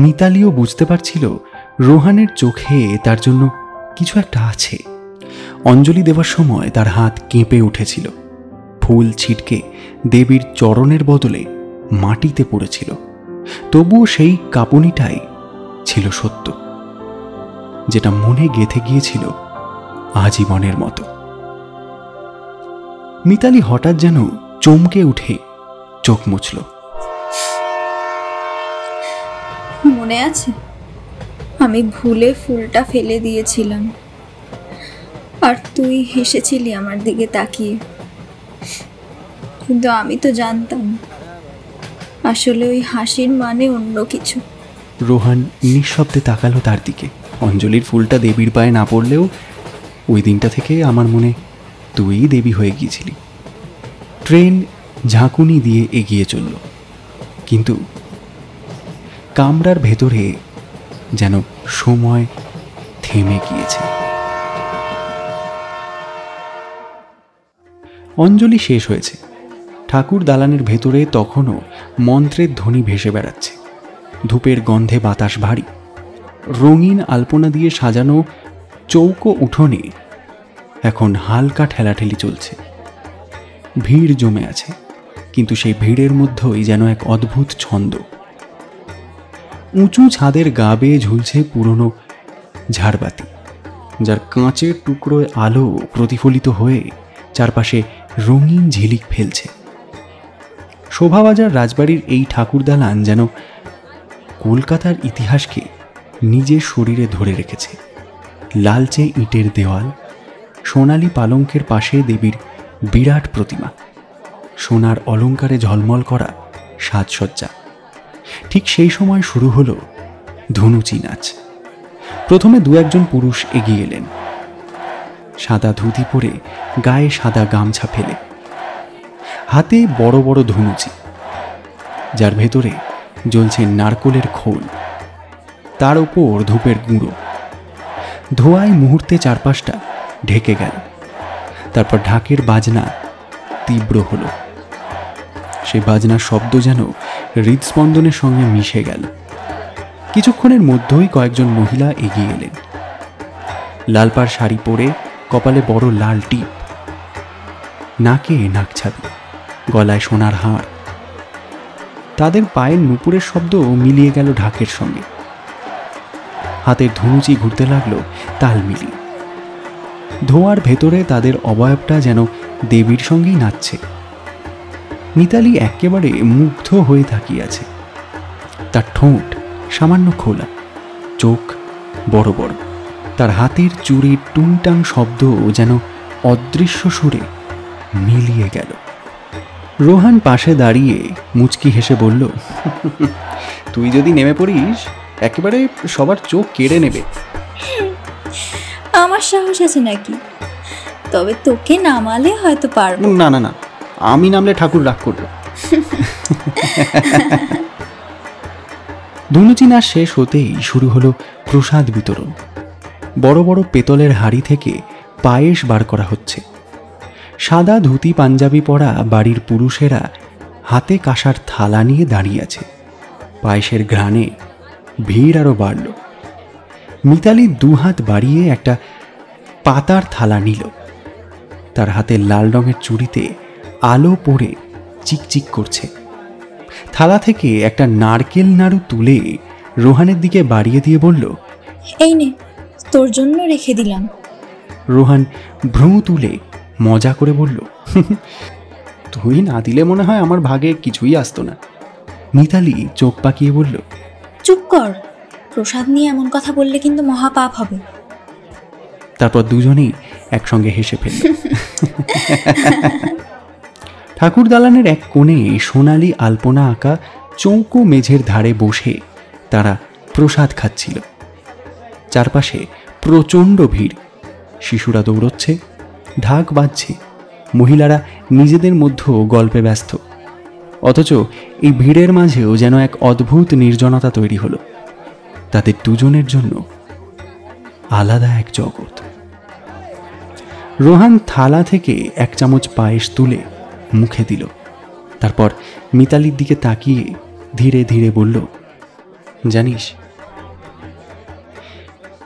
মিতালিও বুঝতে পারছিল রোহানের চোখে তার জন্য কিছু একটা আছে। অঞ্জলি দেওয়ার সময় তার হাত কেঁপে উঠেছিল, ফুল ছিটকে দেবীর চরণের বদলে মাটিতে পড়েছিল, তবুও সেই কাঁপুনিটাই ছিল সত্য, যেটা মনে গেঁথে গিয়েছিল আজীবনের মতো। মিতালি হঠাৎ যেন চমকে উঠে চোখ মুছল। মনে আছে, আমি ভুলে ফুলটা ফেলে দিয়েছিলাম, আর তুই হেসেছিলি আমার দিকে তাকিয়ে। কিন্তু আমি তো জানতাম আসলে ওই হাসির মানে অন্য কিছু। রোহান নিঃশব্দে তাকালো তার দিকে। অঞ্জলির ফুলটা দেবীর পায়ে না পড়লেও ওই দিনটা থেকে আমার মনে তুই দেবী হয়ে গিয়েছিলি। ট্রেন ঝাঁকুনি দিয়ে এগিয়ে চলল, কিন্তু কামরার ভেতরে যেন সময় থেমে গিয়েছে। অঞ্জলি শেষ হয়েছে। ঠাকুর দালানের ভেতরে তখনও মন্ত্রের ধ্বনি ভেসে বেড়াচ্ছে। ধূপের গন্ধে বাতাস ভারী। রঙিন আলপনা দিয়ে সাজানো চৌকো উঠোনে এখন হালকা ঠেলাঠেলি চলছে। ভিড় জমে আছে, কিন্তু সেই ভিড়ের মধ্যেই যেন এক অদ্ভুত ছন্দ। উঁচু ছাদের গা বেয়ে ঝুলছে পুরনো ঝাড়বাতি, যার কাঁচের টুকরোয় আলো প্রতিফলিত হয়ে চারপাশে রঙিন ঝিলিক ফেলছে। শোভাবাজার রাজবাড়ির এই ঠাকুর দালান যেন কলকাতার ইতিহাসকে নিজের শরীরে ধরে রেখেছে। লালচে ইটের দেওয়াল, সোনালি পালঙ্কের পাশে দেবীর বিরাট প্রতিমা, সোনার অলঙ্কারে ঝলমল করা সাজসজ্জা। ঠিক সেই সময় শুরু হলো ধনুচি নাচ। প্রথমে দু একজন পুরুষ এগিয়ে এলেন, সাদা ধুতি পরে, গায়ে সাদা গামছা ফেলে, হাতে বড় বড় ধনুচি, যার ভেতরে জ্বলছে নারকোলের খোল, তার উপর ধূপের গুঁড়ো। ধোঁয়ায় মুহূর্তে চারপাশটা ঢেকে গেল। তারপর ঢাকের বাজনা তীব্র হলো। সেই বাজনার শব্দ যেন হৃদস্পন্দনের সঙ্গে মিশে গেল। কিছুক্ষণের মধ্যেই কয়েকজন মহিলা এগিয়ে এলেন, লালপাড় শাড়ি পরে, কপালে বড় লাল টিপ, নাকে নাকছাবি, গলায় সোনার হার। তাদের পায়ের নুপুরের শব্দ মিলিয়ে গেল ঢাকের সঙ্গে। হাতের ধনুচি ঘুরতে লাগলো তাল মিলিয়ে। ধোঁয়ার ভেতরে তাদের অবয়বটা যেন দেবীর সঙ্গেই নাচছে। মিতালি একেবারে মুগ্ধ হয়ে তাকিয়ে আছে। তার ঠোঁট সামান্য খোলা, চোখ বড় বড়। তার হাতের চুড়ির টুংটাং শব্দ যেন অদৃশ্য সুরে মিলিয়ে গেল। রোহান পাশে দাঁড়িয়ে মুচকি হেসে বলল, তুই যদি নেমে পড়িস একেবারে সবার চোখ কেড়ে নেবে। আমার সাহস আছে নাকি? তবে তোকে নামালে হয়তো পারবো। না না না, আমি নামলে ঠাকুর রাগ করবে। ধনুচি নাচ শেষ হতেই শুরু হলো প্রসাদ বিতরণ। বড় বড় পেতলের হাঁড়ি থেকে পায়েস বার করা হচ্ছে। সাদা ধুতি পাঞ্জাবি পরা বাড়ির পুরুষেরা হাতে কাঁসার থালা নিয়ে দাঁড়িয়ে আছে। পায়েসের ঘ্রাণে ভিড় আরও বাড়ল। মিতালি দুহাত বাড়িয়ে একটা পাতার থালা নিল। তার হাতে লাল রঙের চুড়িতে আলো পড়ে চিকচিক করছে। থালা থেকে একটা নারকেল নাড়ু তুলে রোহানের দিকে বাড়িয়ে দিয়ে বলল, এই নে, তোর জন্য রেখে দিলাম। রোহান ভ্রু তুলে মজা করে বলল, তুই না দিলে মনে হয় আমার ভাগে কিছুই আসতো না। মিতালি চোখ পাকিয়ে বলল, চুপ কর, প্রসাদ নিয়ে এমন কথা বললে কিন্তু মহাপাপ হবে। তারপর দুজনেই একসঙ্গে হেসে ফেলল। ঠাকুর দালানের এক কোণে সোনালি আলপনা আঁকা চৌকো মেঝের ধারে বসে তারা প্রসাদ খাচ্ছিল। চারপাশে প্রচণ্ড ভিড়, শিশুরা দৌড়চ্ছে, ঢাক বাজছে, মহিলারা নিজেদের মধ্যে গল্পে ব্যস্ত। অথচ এই ভিড়ের মাঝেও যেন এক অদ্ভুত নির্জনতা তৈরি হলো। তাদের দুজনের জন্য আলাদা এক জগৎ। রোহান থালা থেকে এক চামচ পায়েস তুলে মুখে দিল, তারপর মিতালির দিকে তাকিয়ে ধীরে ধীরে বলল, জানিস,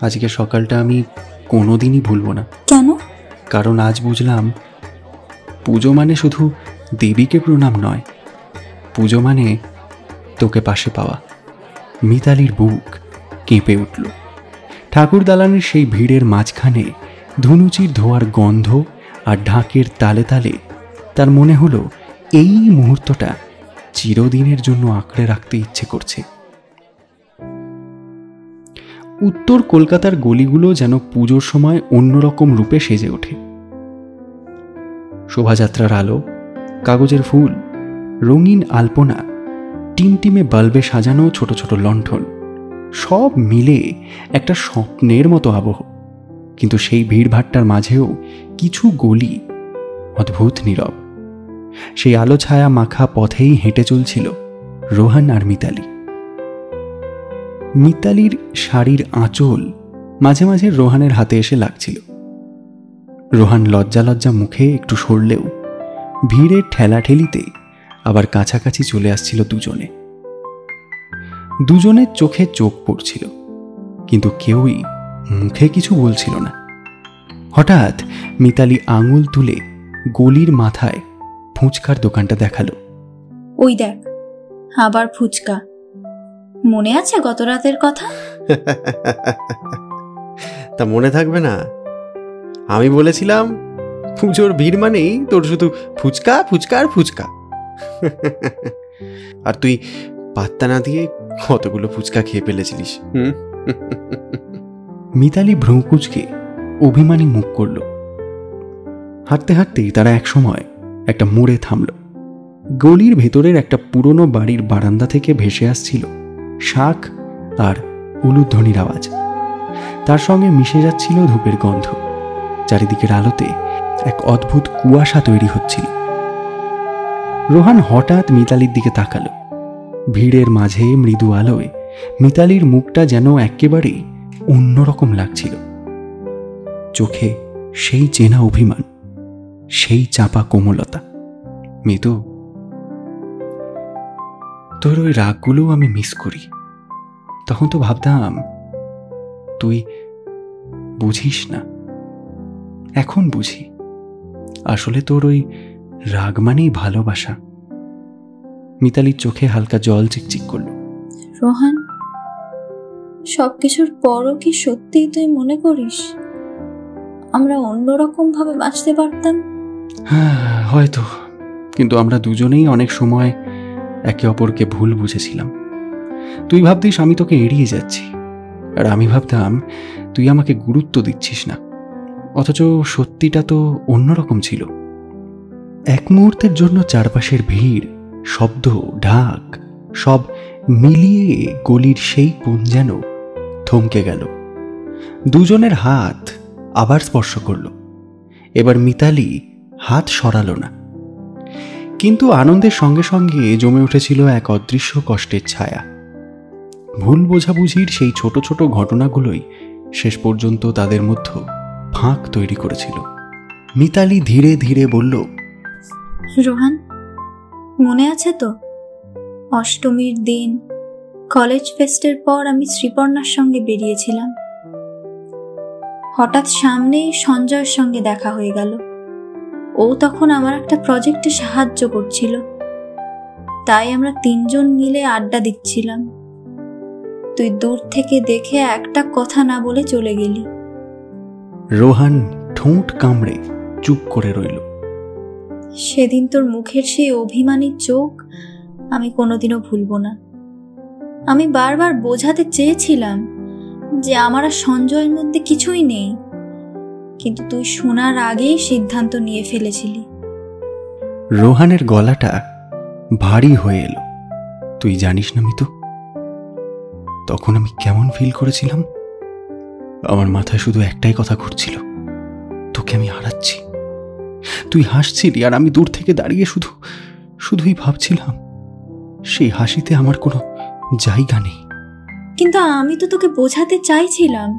আজকে সকালটা আমি কোনোদিনই ভুলব না। কেন? কারণ আজ বুঝলাম পুজো মানে শুধু দেবীকে প্রণাম নয়, পুজো মানে তোকে পাশে পাওয়া। মিতালির বুক কেঁপে উঠল। ঠাকুর দালানের সেই ভিড়ের মাঝখানে ধুনুচির ধোয়ার গন্ধ আর ঢাকের তালে তালে তার মনে হলো এই মুহূর্তটা চিরদিনের জন্য আঁকড়ে রাখতে ইচ্ছে করছে। উত্তর কলকাতার গলিগুলো যেন পুজোর সময় অন্যরকম রূপে সেজে ওঠে। শোভাযাত্রার আলো, কাগজের ফুল, রঙিন আলপনা, টিমটিমে বাল্বে সাজানো ছোট ছোট লণ্ঠন, সব মিলে একটা স্বপ্নের মতো আবহ। কিন্তু সেই ভিড়ভাট্টার মাঝেও কিছু গলি অদ্ভুত নীরব। সেই আলো ছায়া মাখা পথেই হেঁটে চলছিল রোহান আর মিতালি। মিতালির শাড়ির আঁচল মাঝে মাঝে রোহানের হাতে এসে লাগছিল। রোহান লজ্জা লজ্জা মুখে একটু সরলেও ভিড়ের ঠেলাঠেলিতে আবার কাছাকাছি চলে আসছিল দুজনে। দুজনের চোখে চোখ পড়ছিল, কিন্তু কেউই মুখে কিছু বলছিল না। হঠাৎ মিতালি আঙুল তুলে গলির মাথায় ফুচকার দোকানটা দেখালো। ওই দেখ, আবার ফুচকা। মনে আছে গত রাতের কথা? তা মনে থাকবে না? আমি বলেছিলাম পুজোর ভিড় মানেই তোর শুধু ফুচকা ফুচকা আর ফুচকা। আর তুই পাত্তা না দিয়ে কতগুলো ফুচকা খেয়ে ফেলেছিলিস। মিতালি ভ্রু কুঁচকে অভিমানী মুখ করল। হাঁটতে হাঁটতেই তারা একসময় একটা মোড়ে থামল। গলির ভেতরের একটা পুরনো বাড়ির বারান্দা থেকে ভেসে আসছিল শাঁখ আর উলুধ্বনির আওয়াজ। তার সঙ্গে মিশে যাচ্ছিল ধূপের গন্ধ। চারিদিকের আলোতে এক অদ্ভুত কুয়াশা তৈরি হচ্ছিল। রোহান হঠাৎ মিতালির দিকে তাকালো। ভিড়ের মাঝে মৃদু আলোয় মিতালির মুখটা যেন একেবারেই অন্যরকম লাগছিল। চোখে সেই চেনা অভিমান, সেই চাপা কোমলতা। মিতু, তোর ওই রাগগুলোও আমি মিস করি। তখন তো ভাবতাম তুই বুঝিস না, এখন বুঝি আসলে তোর ওই রাগ মানেই ভালোবাসা। মিতালির চোখে হালকা জল চিকচিক করল। রোহান, সবকিছুর পরও কি সত্যিই তুই মনে করিস আমরা অন্যরকম ভাবে বাঁচতে পারতাম? হ্যাঁ, হয়তো, কিন্তু আমরা দুজনেই অনেক সময় একে অপরকে ভুল বুঝেছিলাম। তুই ভাবতিস আমি তোকে এড়িয়ে যাচ্ছি, আর আমি ভাবতাম তুই আমাকে গুরুত্ব দিচ্ছিস না। অথচ সত্যিটা তো অন্যরকম ছিল। এক মুহূর্তের জন্য চারপাশের ভিড়, শব্দ, ঢাক সব মিলিয়ে গলির সেই কোণ যেন থমকে গেল। দুজনের হাত আবার স্পর্শ করল। এবার মিতালি হাত সরালো না, কিন্তু আনন্দের সঙ্গে সঙ্গে জমে উঠেছিল এক অদৃশ্য কষ্টের ছায়া। ভুল বোঝাবুঝির সেই ছোট ছোট ঘটনাগুলোই শেষ পর্যন্ত তাদের মধ্যে ফাঁক তৈরি করেছিল। মিতালি ধীরে ধীরে বলল, রোহান, মনে আছে তো অষ্টমীর দিন কলেজ ফেস্টের পর আমি শ্রীপর্ণার সঙ্গে বেরিয়েছিলাম। হঠাৎ সামনেই সঞ্জয়ের সঙ্গে দেখা হয়ে গেল। ও তখন আমার একটা প্রজেক্টে সাহায্য করছিল, তাই আমরা 3 জন মিলে আড্ডা দিচ্ছিলাম। তুই দূর থেকে দেখে একটা কথা না বলে চলে গেলি। রোহান ঠোঁট কামড়ে চুপ করে রইল। সেদিন তোর মুখের সেই অভিমানী চোখ আমি কোনোদিনও ভুলবো না। আমি বারবার বোঝাতে চেয়েছিলাম যে আমার আর সঞ্জয়ের মধ্যে কিছুই নেই, কিন্তু তুই শোনার আগেই সিদ্ধান্ত নিয়ে ফেলেছিলি। রোহানের গলাটা ভারী হয়ে এলো। তুই জানিস না মিতু, তখন আমি কেমন ফিল করেছিলাম? আমার মাথায় শুধু একটাই কথা ঘুরছিল, তোকে আমি হারাচ্ছি। তুই হাসছিলি আর আমি দূর থেকে দাঁড়িয়ে শুধুই ভাবছিলাম সেই হাসিতে আমার কোনো জায়গা নেই। কিন্তু আমি তো তোকে বোঝাতে চাইছিলাম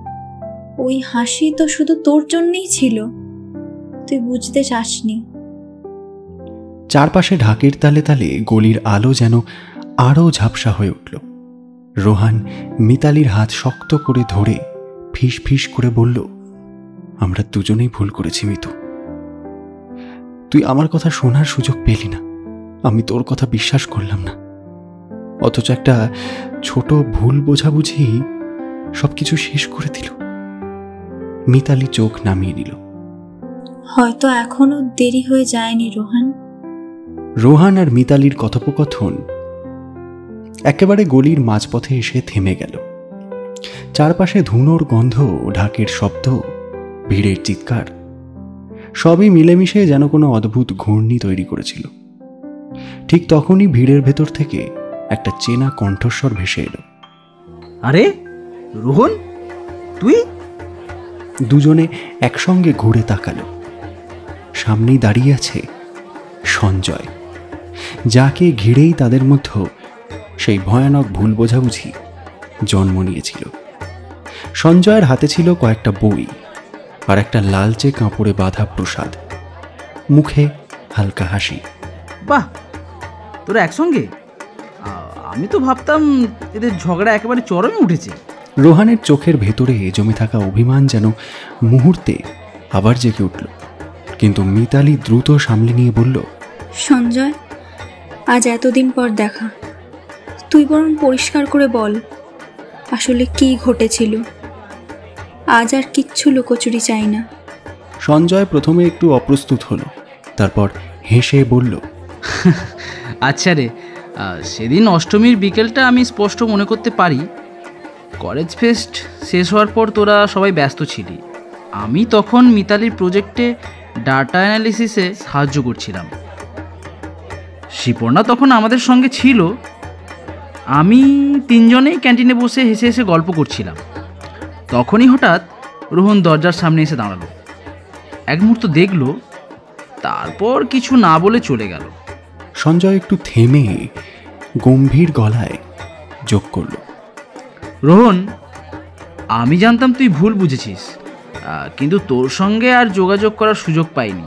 ওই হাসি তো শুধু তোর জন্যই ছিল, তুই বুঝতে চাসনি। চারপাশে ঢাকের তালে তালে গলির আলো যেন আরও ঝাপসা হয়ে উঠল। রোহান মিতালির হাত শক্ত করে ধরে ফিস ফিস করে বলল, আমরা দুজনেই ভুল করেছি মিতু। তুই আমার কথা শোনার সুযোগ পেলি না, আমি তোর কথা বিশ্বাস করলাম না, অথচ একটা ছোট ভুল বোঝাবুঝি সবকিছু শেষ করে দিল। মিতালি চোখ নামিয়ে নিল। হয়তো এখনো দেরি হয়ে যায়নি রোহান। রোহান আর মিতালির কথোপকথন একেবারে গলির মাঝপথে এসে থেমে গেল। চারপাশে ধুনোর গন্ধ, ঢাকের শব্দ, ভিড়ের চিৎকার সবই মিলেমিশে যেন কোনো অদ্ভুত ঘূর্ণি তৈরি করেছিল। ঠিক তখনই ভিড়ের ভেতর থেকে একটা চেনা কণ্ঠস্বর ভেসে এলো। আরে রোহন, তুই? দুজনে একসঙ্গে ঘুরে তাকালো। সামনেই দাঁড়িয়ে আছে সঞ্জয়, যাকে ঘিরেই তাদের মধ্যে সেই ভয়ানক ভুল বোঝাবুঝি জন্ম নিয়েছিল। সঞ্জয়ের হাতে ছিল কয়েকটা বই আর একটা লালচে কাপড়ে বাঁধা প্রসাদ, মুখে হালকা হাসি। বাহ, তোরা একসঙ্গে? আমি তো ভাবতাম এদের ঝগড়া একেবারে চরমে উঠেছে। রোহানের চোখের ভেতরে জমে থাকা অভিমান যেন মুহূর্তে আবার জেগে উঠল, কিন্তু মিতালি দ্রুত সামলে নিয়ে বলল, সঞ্জয়, আজ এতদিন পর দেখা, তুই বরং পরিষ্কার করে বল আসলে কি ঘটেছিল। আজ আর কিচ্ছু লুকোচুরি চাই না। সঞ্জয় প্রথমে একটু অপ্রস্তুত হলো, তারপর হেসে বলল, আচ্ছা রে, সেদিন অষ্টমীর বিকেলটা আমি স্পষ্ট মনে করতে পারি। কলেজ ফেস্ট শেষ হওয়ার পর তোরা সবাই ব্যস্ত ছিলি। আমি তখন মিতালির প্রজেক্টে ডাটা অ্যানালিসিসে সাহায্য করছিলাম। শিপর্ণা তখন আমাদের সঙ্গে ছিল। আমি 3 জনেই ক্যান্টিনে বসে হেসে হেসে গল্প করছিলাম। তখনই হঠাৎ রোহন দরজার সামনে এসে দাঁড়ালো। এক মুহূর্ত দেখলো, তারপর কিছু না বলে চলে গেল। সঞ্জয় একটু থেমে গম্ভীর গলায় যোগ করল, রোহন, আমি জানতাম তুই ভুল বুঝেছিস, কিন্তু তোর সঙ্গে আর যোগাযোগ করার সুযোগ পাইনি।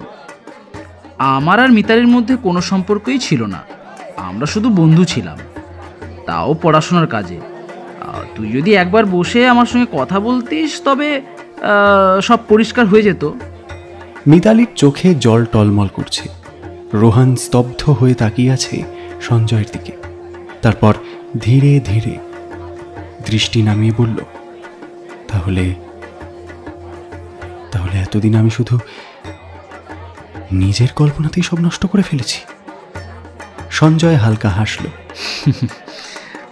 আমার আর মিতালির মধ্যে কোনো সম্পর্কই ছিল না, আমরা শুধু বন্ধু ছিলাম, তাও পড়াশোনার কাজে। তুই যদি একবার বসে আমার সঙ্গে কথা বলতিস তবে সব পরিষ্কার হয়ে যেত। মিতালির চোখে জল টলমল করছে। রোহান স্তব্ধ হয়ে তাকিয়ে আছে সঞ্জয়ের দিকে। তারপর ধীরে ধীরে দৃষ্টি নামিয়ে বলল, তাহলে এতদিন আমি শুধু নিজের কল্পনাতেই সব নষ্ট করে ফেলেছি। সঞ্জয় হালকা হাসল,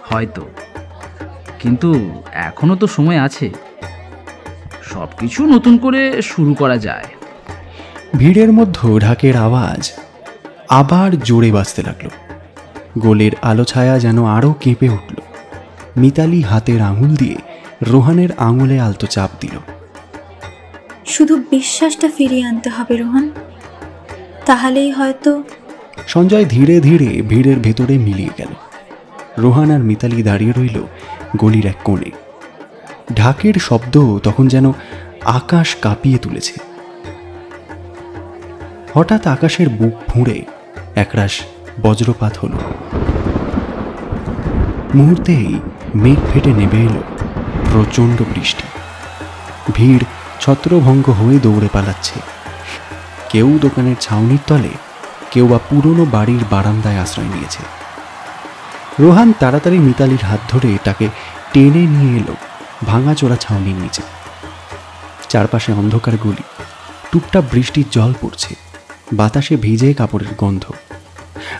হয়তো, কিন্তু এখনো তো সময় আছে, সব কিছু নতুন করে শুরু করা যায়। ভিড়ের মধ্যে ঢাকের আওয়াজ আবার জোরে বাজতে লাগলো। গোলের আলো ছায়া যেন আরও কেঁপে উঠল। মিতালি হাতের আঙুল দিয়ে রোহানের আঙুলে আলতো চাপ দিল। শুধু বিশ্বাসটা ফিরিয়ে আনতে হবে রোহান, তাহলেই হয়তো। সঞ্জয় ধীরে ধীরে ভিড়ের ভেতরে মিলিয়ে গেল। রোহান আর মিতালি দাঁড়িয়ে রইল গলির এক কোণে। ঢাকের শব্দ তখন যেন আকাশ কাঁপিয়ে তুলেছে। হঠাৎ আকাশের বুক ফুঁড়ে একরাশ বজ্রপাত হলো। মুহূর্তেই মেঘ ফেটে নেমে এলো প্রচণ্ড বৃষ্টি। ভিড় ছত্রভঙ্গ হয়ে দৌড়ে পালাচ্ছে। কেউ দোকানের ছাউনির তলে, কেউ বা পুরনো বাড়ির বারান্দায় আশ্রয় নিয়েছে। রোহান তাড়াতাড়ি মিতালির হাত ধরে তাকে টেনে নিয়ে এলো ভাঙাচোরা ছাউনির নিচে। চারপাশে অন্ধকার গলি, টুপটাপ বৃষ্টির জল পড়ছে, বাতাসে ভিজে কাপড়ের গন্ধ,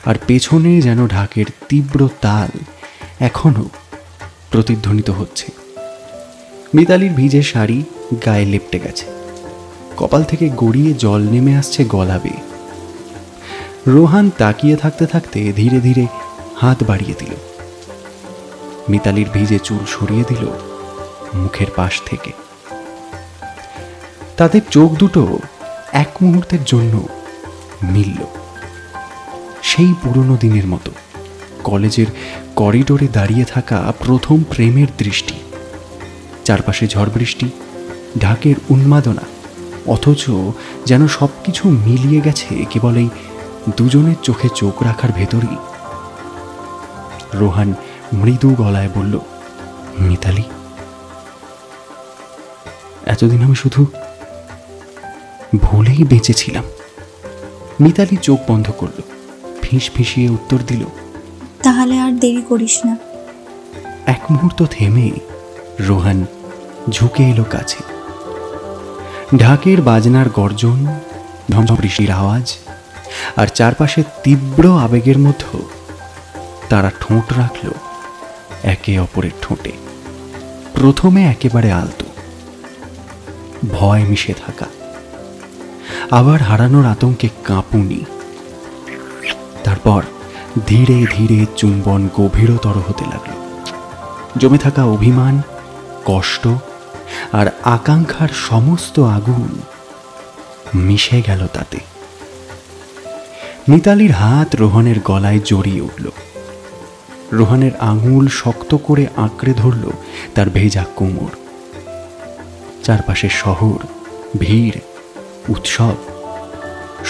আর পেছনে যেন ঢাকের তীব্র তাল এখনো প্রতিধ্বনিত হচ্ছে। মিতালির ভিজে শাড়ি গায়ে লেপটে গেছে, কপাল থেকে গড়িয়ে জল নেমে আসছে গলা বেয়ে। রোহান তাকিয়ে থাকতে থাকতে ধীরে ধীরে হাত বাড়িয়ে দিল, মিতালির ভিজে চুল সরিয়ে দিল মুখের পাশ থেকে। তাদের চোখ দুটো এক মুহূর্তের জন্য মিলল, সেই পুরনো দিনের মতো, কলেজের করিডোরে দাঁড়িয়ে থাকা প্রথম প্রেমের দৃষ্টি। চারপাশে ঝড় বৃষ্টি, ঢাকের উন্মাদনা, অথচ যেন সবকিছু মিলিয়ে গেছে কেবল এই দুজনের চোখে চোখ রাখার ভেতরই। রোহান মৃদু গলায় বলল, মিতালি, এতদিন আমি শুধু ভুলেই বেঁচেছিলাম। মিতালি চোখ বন্ধ করল, ফিস ফিসিয়ে উত্তর দিল, তাহলে আর দেরি করিস না। এক মুহূর্ত থেমে রোহান ঝুঁকে এলো কাছে। ঢাকের বাজনার গর্জন, ঝমঝম বৃষ্টির আওয়াজ, আর চারপাশে তীব্র আবেগের মধ্যে তারা ঠোঁট রাখল একে অপরের ঠোঁটে। প্রথমে একেবারে আলতো, ভয় মিশে থাকা, আবার হারানোর আতঙ্কে কাঁপুনি, তারপর ধীরে ধীরে চুম্বন গভীরতর হতে লাগল। জমে থাকা অভিমান, কষ্ট আর আকাঙ্ক্ষার সমস্ত আগুন মিশে গেল তাতে। মিতালির হাত রোহানের গলায় জড়িয়ে উঠল, রোহানের আঙুল শক্ত করে আঁকড়ে ধরল তার ভেজা কোমর। চারপাশে শহর, ভিড়, উৎসব,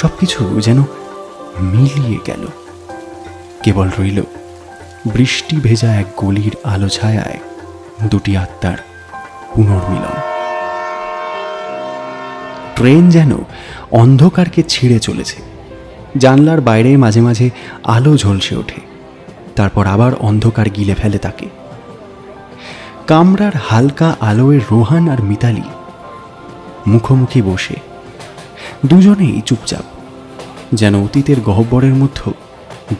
সবকিছু যেন মিলিয়ে গেল। কেবল রইল বৃষ্টি ভেজা এক গলির আলো ছায়ায় দুটি আত্মার পুনর্মিলন। ট্রেন যেন অন্ধকারকে ছিঁড়ে চলেছে। জানলার বাইরে মাঝে মাঝে আলো ঝলসে ওঠে, তারপর আবার অন্ধকার গিলে ফেলে তাকে। কামরার হালকা আলোয় রোহান আর মিতালি মুখোমুখি বসে, দুজনেই চুপচাপ, যেন অতীতের গহ্বরের মধ্যে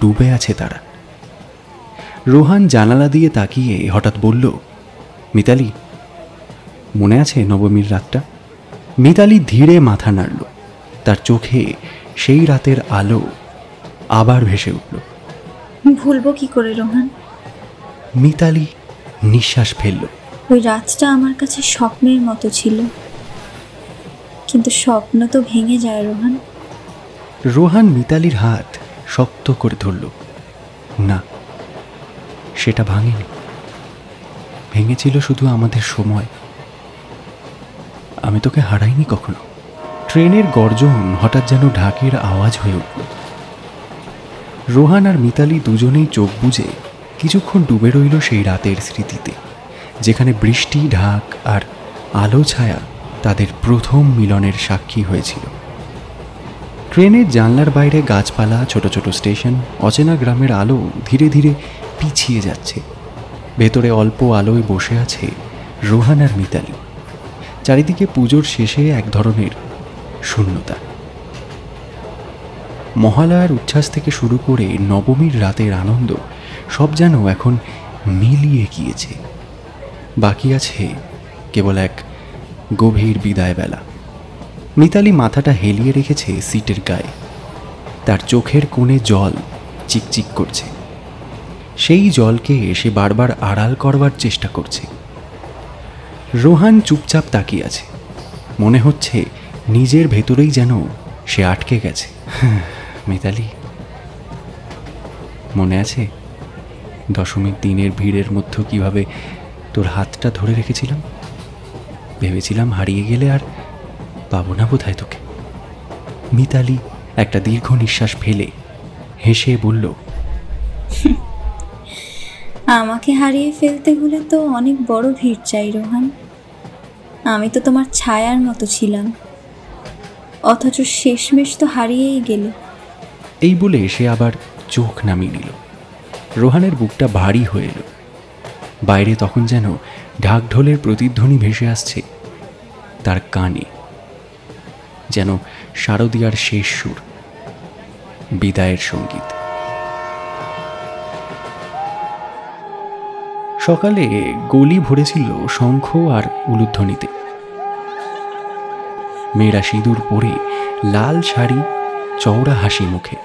ডুবে আছে তারা। রোহান জানালা দিয়ে তাকিয়ে হঠাৎ বলল, মিতালি, মনে আছে নবমীর রাতটা? মিতালি ধীরে মাথা নাড়ল, তার চোখে সেই রাতের আলো আবার ভেসে উঠল। ভুলবো কি করে রোহান? মিতালি নিঃশ্বাস ফেলল। ওই রাতটা আমার কাছে স্বপ্নের মতো ছিল, কিন্তু স্বপ্ন তো ভেঙে যায় রোহান। রোহান মিতালির হাত শক্ত করে ধরল। না, সেটা ভাঙেনি, ভেঙেছিল শুধু আমাদের সময়। আমি তোকে হারাইনি কখনো। ট্রেনের গর্জন হঠাৎ যেন ঢাকের আওয়াজ হয়ে উঠল। রোহান আর মিতালি দুজনেই চোখ বুজে কিছুক্ষণ ডুবে রইল সেই রাতের স্মৃতিতে, যেখানে বৃষ্টি, ঢাক আর আলো ছায়া তাদের প্রথম মিলনের সাক্ষী হয়েছিল। ট্রেনের জানলার বাইরে গাছপালা, ছোট ছোট স্টেশন, অচেনা গ্রামের আলো ধীরে ধীরে পিছিয়ে যাচ্ছে। ভেতরে অল্প আলোয় বসে আছে রোহান আর মিতালি। চারিদিকে পুজোর শেষে এক ধরনের শূন্যতা। মহালয়ার উচ্ছ্বাস থেকে শুরু করে নবমীর রাতের আনন্দ সব যেন এখন মিলিয়ে গিয়েছে। বাকি আছে কেবল এক গভীর বিদায় বেলা। মিতালি মাথাটা হেলিয়ে রেখেছে সিটের গায়ে, তার চোখের কোণে জল চিকচিক করছে। সেই জলকে সে বারবার আড়াল করবার চেষ্টা করছে। রোহান চুপচাপ তাকিয়ে আছে, মনে হচ্ছে নিজের ভেতরেই যেন সে আটকে গেছে। মিতালি, মনে আছে দশমীর দিনের ভিড়ের মধ্যে কিভাবে তোর হাতটা ধরে রেখেছিলাম? ভেবেছিলাম হারিয়ে গেলে আর পাবো না বোধহয় তোকে। মিতালি একটা দীর্ঘ নিঃশ্বাস ফেলে হেসে বলল, আমাকে হারিয়ে ফেলতে হলে তো অনেক বড় ভিড় চাই রোহান। আমি তো তোমার ছায়ার মতো ছিলাম, অথচ শেষমেশ তো হারিয়েই গেলে। এই বলে সে আবার চোখ নামিয়ে নিল। রোহানের বুকটা ভারী হয়ে এলো। বাইরে তখন যেন ঢাকঢোলের প্রতিধ্বনি ভেসে আসছে তার কানে, যেন শারদিয়ার শেষ সুর, বিদায়ের সঙ্গীত। সকালে গলি ভরেছিল শঙ্খ আর উলুধ্বনিতে। মেয়েরা সিঁদুর পরে, লাল শাড়ি, চওড়া হাসি মুখে।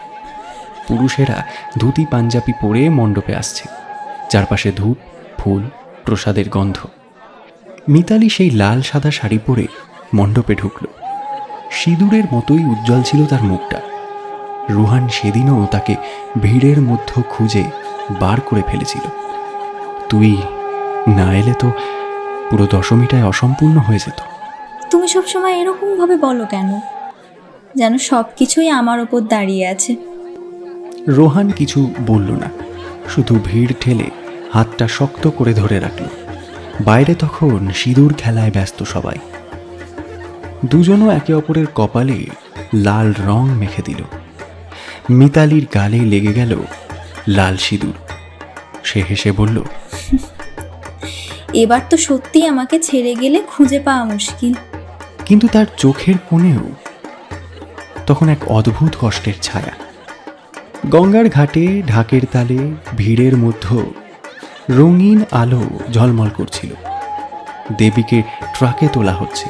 পুরুষেরা ধুতি পাঞ্জাবি পরে মণ্ডপে আসছে, চারপাশে ধূপ, ফুল, প্রসাদের গন্ধ। মিতালি সেই লাল সাদা শাড়ি পরে মণ্ডপে ঢুকল। সিঁদুরের মতোই উজ্জ্বল ছিল তার মুখটা। রোহান সেদিনও তাকে ভিড়ের মধ্যে খুঁজে বার করে ফেলেছিল। তুই না এলে তো পুরো দশমীটায় অসম্পূর্ণ হয়ে যেত। তুমি সবসময় এরকম ভাবে বলো কেন? যেন সব কিছুই আমার ওপর দাঁড়িয়ে আছে। রোহান কিছু বলল না, শুধু ভিড় ঠেলে হাতটা শক্ত করে ধরে রাখল। বাইরে তখন সিঁদুর খেলায় ব্যস্ত সবাই। দুজনও একে অপরের কপালে লাল রং মেখে দিল। মিতালির গালে লেগে গেল লাল সিঁদুর। সে হেসে বলল, এবার তো সত্যি আমাকে ছেড়ে গেলে খুঁজে পাওয়া মুশকিল। কিন্তু তার চোখের কোণেও তখন এক অদ্ভুত কষ্টের ছায়া। গঙ্গার ঘাটে ঢাকের তালে ভিড়ের মধ্যে রঙিন আলো ঝলমল করছিল। দেবীকে ট্রাকে তোলা হচ্ছে,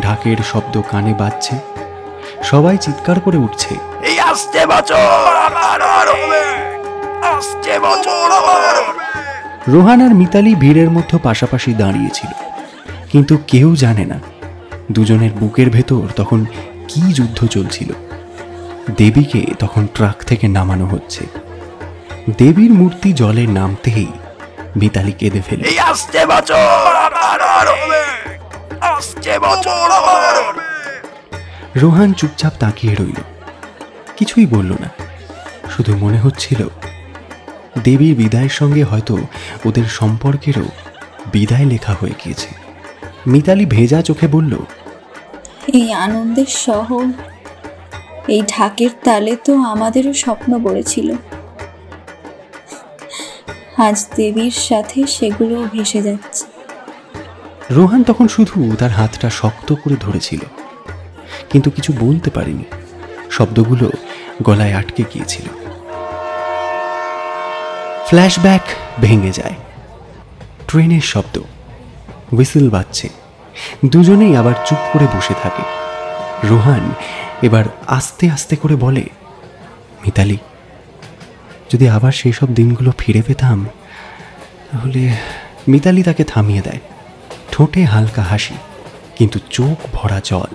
ঢাকের শব্দ কানে বাজছে, সবাই চিৎকার করে উঠছে, এই আসছে বছর আবার হবে, আসছে বছর আবার হবে। রোহান আর মিতালি ভিড়ের মধ্যে পাশাপাশি দাঁড়িয়েছিল, কিন্তু কেউ জানে না দুজনের বুকের ভেতর তখন কি যুদ্ধ চলছিল। দেবীকে তখন ট্রাক থেকে নামানো হচ্ছে। দেবীর মূর্তি জলে নামতেই মিতালি কেঁদে ফেলে, এই আসছে বছর আবার হবে, আসছে বছর আবার হবে। রোহান চুপচাপ তাকিয়ে রইল, কিছুই বলল না। শুধু মনে হচ্ছিল দেবীর বিদায়ের সঙ্গে হয়তো ওদের সম্পর্কেরও বিদায় লেখা হয়ে গিয়েছে। মিতালি ভেজা চোখে বলল, এই আনন্দের শহর, এই ঢাকের তালে তো আমাদেরও স্বপ্ন গড়েছিল। আজ দেবীর সাথে সেগুলো ভেসে যাচ্ছে। রোহান তখন শুধু তার হাতটা শক্ত করে ধরেছিল, কিন্তু কিছু বলতে পারেনি। শব্দগুলো গলায় আটকে গিয়েছিল। ফ্ল্যাশব্যাক ভেঙে যায়। ট্রেনের শব্দ, হুইসেল বাজছে। দুজনেই আবার চুপ করে বসে থাকে। রোহান এবার আস্তে আস্তে করে বলে, মিতালি, যদি আবার সেই সব দিনগুলো ফিরে পেতাম তাহলে। মিতালি তাকে থামিয়ে দেয়, ঠোঁটে হালকা হাসি, কিন্তু চোখ ভরা জল।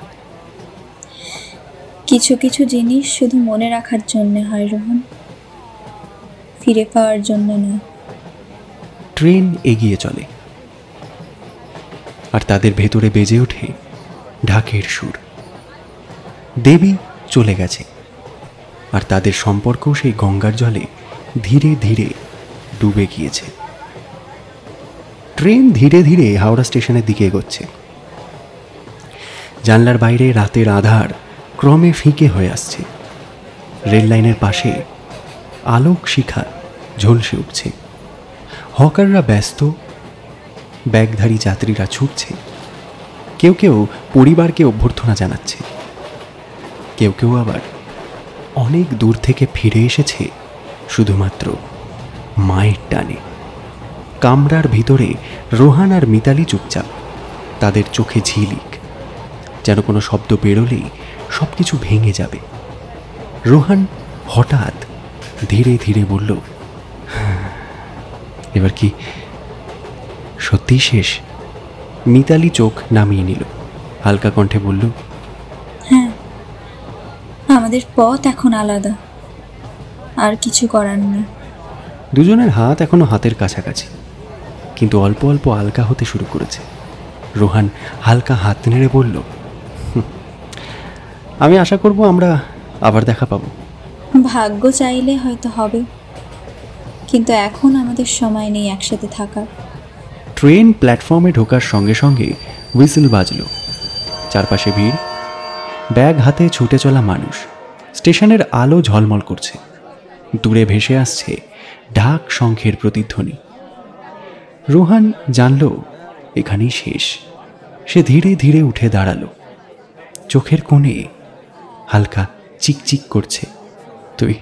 কিছু কিছু জিনিস শুধু মনে রাখার জন্য হয় রোহন, ফিরে পাওয়ার জন্য নয়। ট্রেন এগিয়ে চলে, আর তাদের ভেতরে বেজে ওঠে ঢাকের সুর। দেবী চলে গেছে, আর তাদের সম্পর্কও সেই গঙ্গার জলে ধীরে ধীরে ডুবে গিয়েছে। ট্রেন ধীরে ধীরে হাওড়া স্টেশনের দিকে এগোচ্ছে। জানলার বাইরে রাতের আধার ক্রমে ফিকে হয়ে আসছে। রেল লাইনের পাশে আলোক শিখা ঝলসে উঠছে। হকাররা ব্যস্ত, ব্যাগধারী যাত্রীরা ছুটছে। কেউ কেউ পরিবারকে অভ্যর্থনা জানাচ্ছে, কেউ কেউ আবার অনেক দূর থেকে ফিরে এসেছে শুধুমাত্র মায়ের টানে। কামরার ভিতরে রোহান আর মিতালি চুপচাপ, তাদের চোখে ঝিলিক, যেন কোনো শব্দ বেরোলেই সব কিছু ভেঙে যাবে। রোহান হঠাৎ ধীরে ধীরে বলল, এবার কি সত্যিই শেষ? মিতালি চোখ নামিয়ে নিল, হালকা কণ্ঠে বলল, হ্যাঁ, আমাদের পথ এখন আলাদা, আর কিছু করার নেই। দুজনের হাত এখনো হাতের কাছাকাছি, কিন্তু অল্প অল্প হালকা হতে শুরু করেছে। রোহান হালকা হাত নেড়ে বলল, আমি আশা করব আমরা আবার দেখা পাবো। ভাগ্য চাইলে হয়তো হবে, কিন্তু এখন আমাদের সময় নেই একসাথে থাকার। ট্রেন প্ল্যাটফর্মে ঢোকার সঙ্গে সঙ্গে হুইসেল বাজল। চারপাশে ভিড়, ব্যাগ হাতে ছুটে চলা মানুষ। স্টেশনের আলো ঝলমল করছে, দূরে ভেসে আসছে ঢাক শঙ্খের প্রতিধ্বনি। রোহান জানল এখানেই শেষ। সে ধীরে ধীরে উঠে দাঁড়ালো। চোখের কোণে হালকা চিকচিক করছে। তুই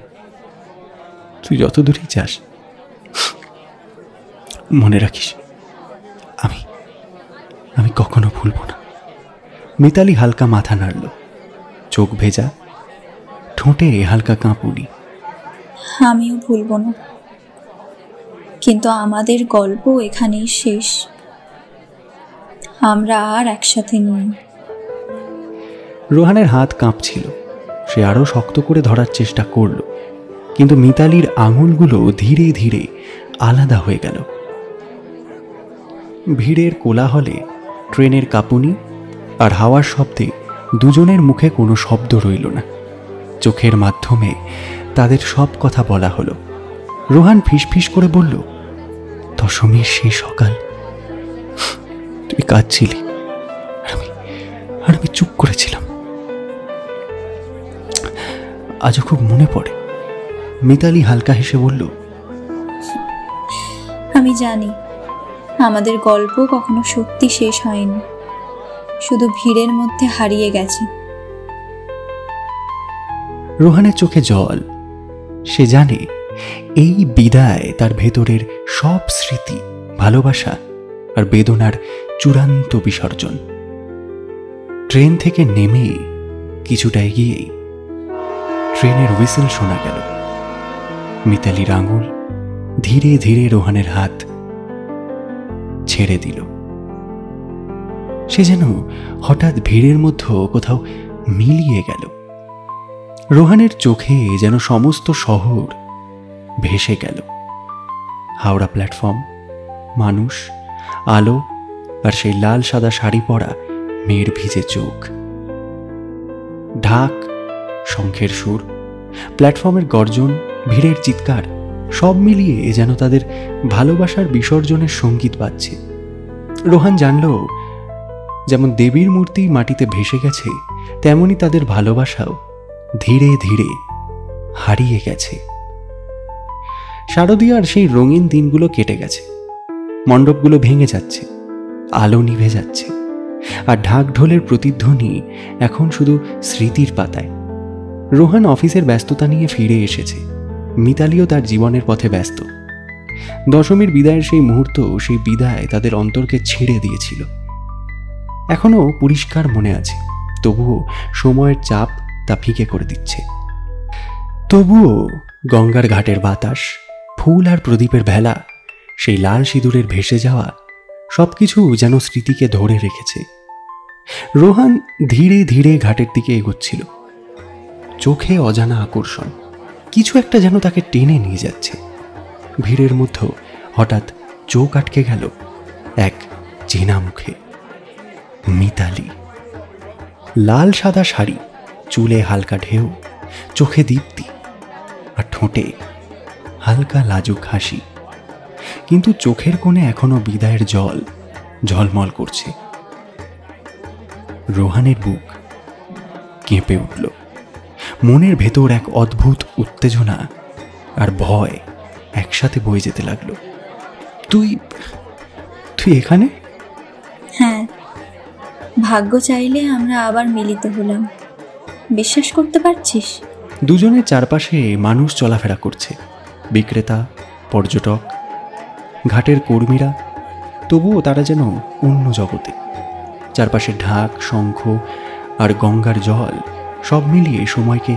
তুই যত দূরেই যাস মনে রাখিস, আমি আমি কখনো ভুলব না। মিতালি হালকা মাথা নাড়ল, চোখ ভেজা, ঠোঁটে হালকা কাঁপুনি। আমিও ভুলব না, কিন্তু আমাদের গল্প এখানেই শেষ। আমরা আর একসাথে নই। রোহানের হাত কাঁপছিল। সে আরো শক্ত করে ধরার চেষ্টা করল, কিন্তু মিতালির আঙুলগুলো ধীরে ধীরে আলাদা হয়ে গেল। ভিড়ের কোলাহলে, ট্রেনের কাঁপুনি আর হাওয়ার শব্দে দুজনের মুখে কোনো শব্দ রইল না। চোখের মাধ্যমে তাদের সব কথা বলা হলো। রোহান ফিসফিস করে বলল, দশমীর সেই সকাল তুই কাঁদছিলি আর আমি চুপ করেছিলাম। আজও খুব মনে পড়ে। মিতালি হালকা হেসে বলল, আমি জানি আমাদের গল্প কখনো সত্যি শেষ হয়নি, শুধু ভিড়ের মধ্যে হারিয়ে গেছে। রোহানের চোখে জল। সে জানে এই বিদায় তার ভেতরের সব স্মৃতি, ভালোবাসা আর বেদনার চূড়ান্ত বিসর্জন। ট্রেন থেকে নেমে কিছুটা এগিয়েই ট্রেনের হুইসেল শোনা গেল। মিতালির আঙুল ধীরে ধীরে রোহানের হাত ছেড়ে দিল। সে যেন হঠাৎ ভিড়ের মধ্যে কোথাও মিলিয়ে গেল। রোহানের চোখে যেন সমস্ত শহর ভেসে গেল। হাওড়া প্ল্যাটফর্ম, মানুষ, আলো আর সেই লাল সাদা শাড়ি পরা মেয়ের ভিজে চোখ। ঢাক, শঙ্খের সুর, প্ল্যাটফর্মের গর্জন, ভিড়ের চিৎকার, সব মিলিয়ে যেন তাদের ভালোবাসার বিসর্জনের সঙ্গীত বাজছে। রোহান জানল, যেমন দেবীর মূর্তি মাটিতে ভেসে গেছে, তেমনি তাদের ভালোবাসাও ধীরে ধীরে হারিয়ে গেছে। শারদীয়ার সেই রঙিন দিনগুলো কেটে গেছে। মণ্ডপগুলো ভেঙে যাচ্ছে, আলো নিভে যাচ্ছে, আর ঢাক ঢোলের প্রতিধ্বনি এখন শুধু স্মৃতির পাতায়। রোহান অফিসের ব্যস্ততা নিয়ে ফিরে এসেছে। মিতালিও তার জীবনের পথে ব্যস্ত। দশমীর বিদায়ের সেই মুহূর্ত, সেই বিদায় তাদের অন্তরকে ছেড়ে দিয়েছিল। এখনো পরিষ্কার মনে আছে, তবুও সময়ের চাপ তা ফিকে করে দিচ্ছে। তবুও গঙ্গার ঘাটের বাতাস, ফুল আর প্রদীপের ভেলা, সেই লাল সিঁদুরের ভেসে যাওয়া, সবকিছু যেন স্মৃতিকে ধরে রেখেছে। রোহান ধীরে ধীরে ঘাটের দিকে এগোচ্ছিল। চোখে অজানা আকর্ষণ, কিছু একটা যেন তাকে টেনে নিয়ে যাচ্ছে। ভিড়ের মধ্যে হঠাৎ চোখ আটকে গেল এক চেনা মুখে। মিতালি। লাল সাদা শাড়ি, চুলে হালকা ঢেউ, চোখে দীপ্তি আর ঠোঁটে হালকা লাজুক হাসি, কিন্তু চোখের কোণে এখনো বিদায়ের জল ঝলমল করছে। রোহানের বুক কেঁপে উঠল। মনের ভেতর এক অদ্ভুত উত্তেজনা আর ভয় একসাথে বয়ে যেতে লাগলো। তুই তুই এখানে? হ্যাঁ, ভাগ্য চাইলে আমরা আবার মিলিত হলাম। বিশ্বাস করতে পারছিস? দুজনের চারপাশে মানুষ চলাফেরা করছে, বিক্রেতা, পর্যটক, ঘাটের কর্মীরা, তবুও তারা যেন অন্য জগতে। চারপাশে ঢাক, শঙ্খ আর গঙ্গার জল সব মিলিয়ে সময়কে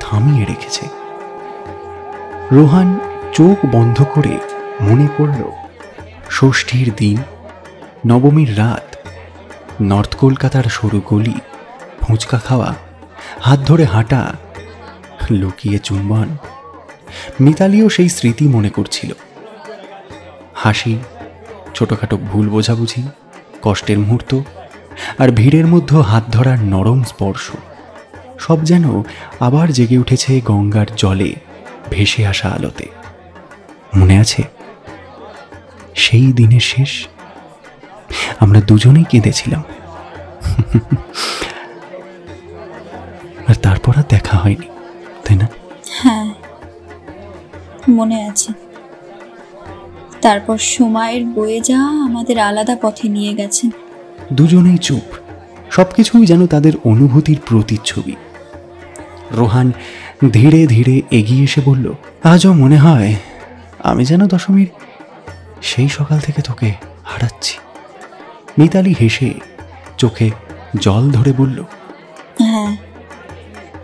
থামিয়ে রেখেছে। রোহান চোখ বন্ধ করে মনে করল ষষ্ঠীর দিন, নবমীর রাত, নর্থ কলকাতার সরু গলি, ফুচকা খাওয়া, হাত ধরে হাঁটা, লুকিয়ে চুম্বন। মিতালিও সেই স্মৃতি মনে করছিল। হাসি, ছোটখাটো ভুল বোঝাবুঝি, কষ্টের মুহূর্ত আর ভিড়ের মধ্যে হাত ধরার নরম স্পর্শ, সব যেন আবার জেগে উঠেছে গঙ্গার জলে ভেসে আসা আলোতে। মনে আছে সেই দিনের শেষ? আমরা দুজনেই কেঁদেছিলাম। তারপর আর দেখা হয়নি, তাই না? হ্যাঁ, মনে আছে। তারপর সময়ের বয়ে যা আমাদের আলাদা পথে নিয়ে গেছে। দুজনেই চুপ, সবকিছুই যেন তাদের অনুভূতির প্রতিচ্ছবি। রোহান ধীরে ধীরে এগিয়ে এসে বলল, আজও মনে হয় আমি যেন দশমীর সেই সকাল থেকে তোকে হারাচ্ছি। মিতালি হেসে চোখে জল ধরে বলল, হ্যাঁ,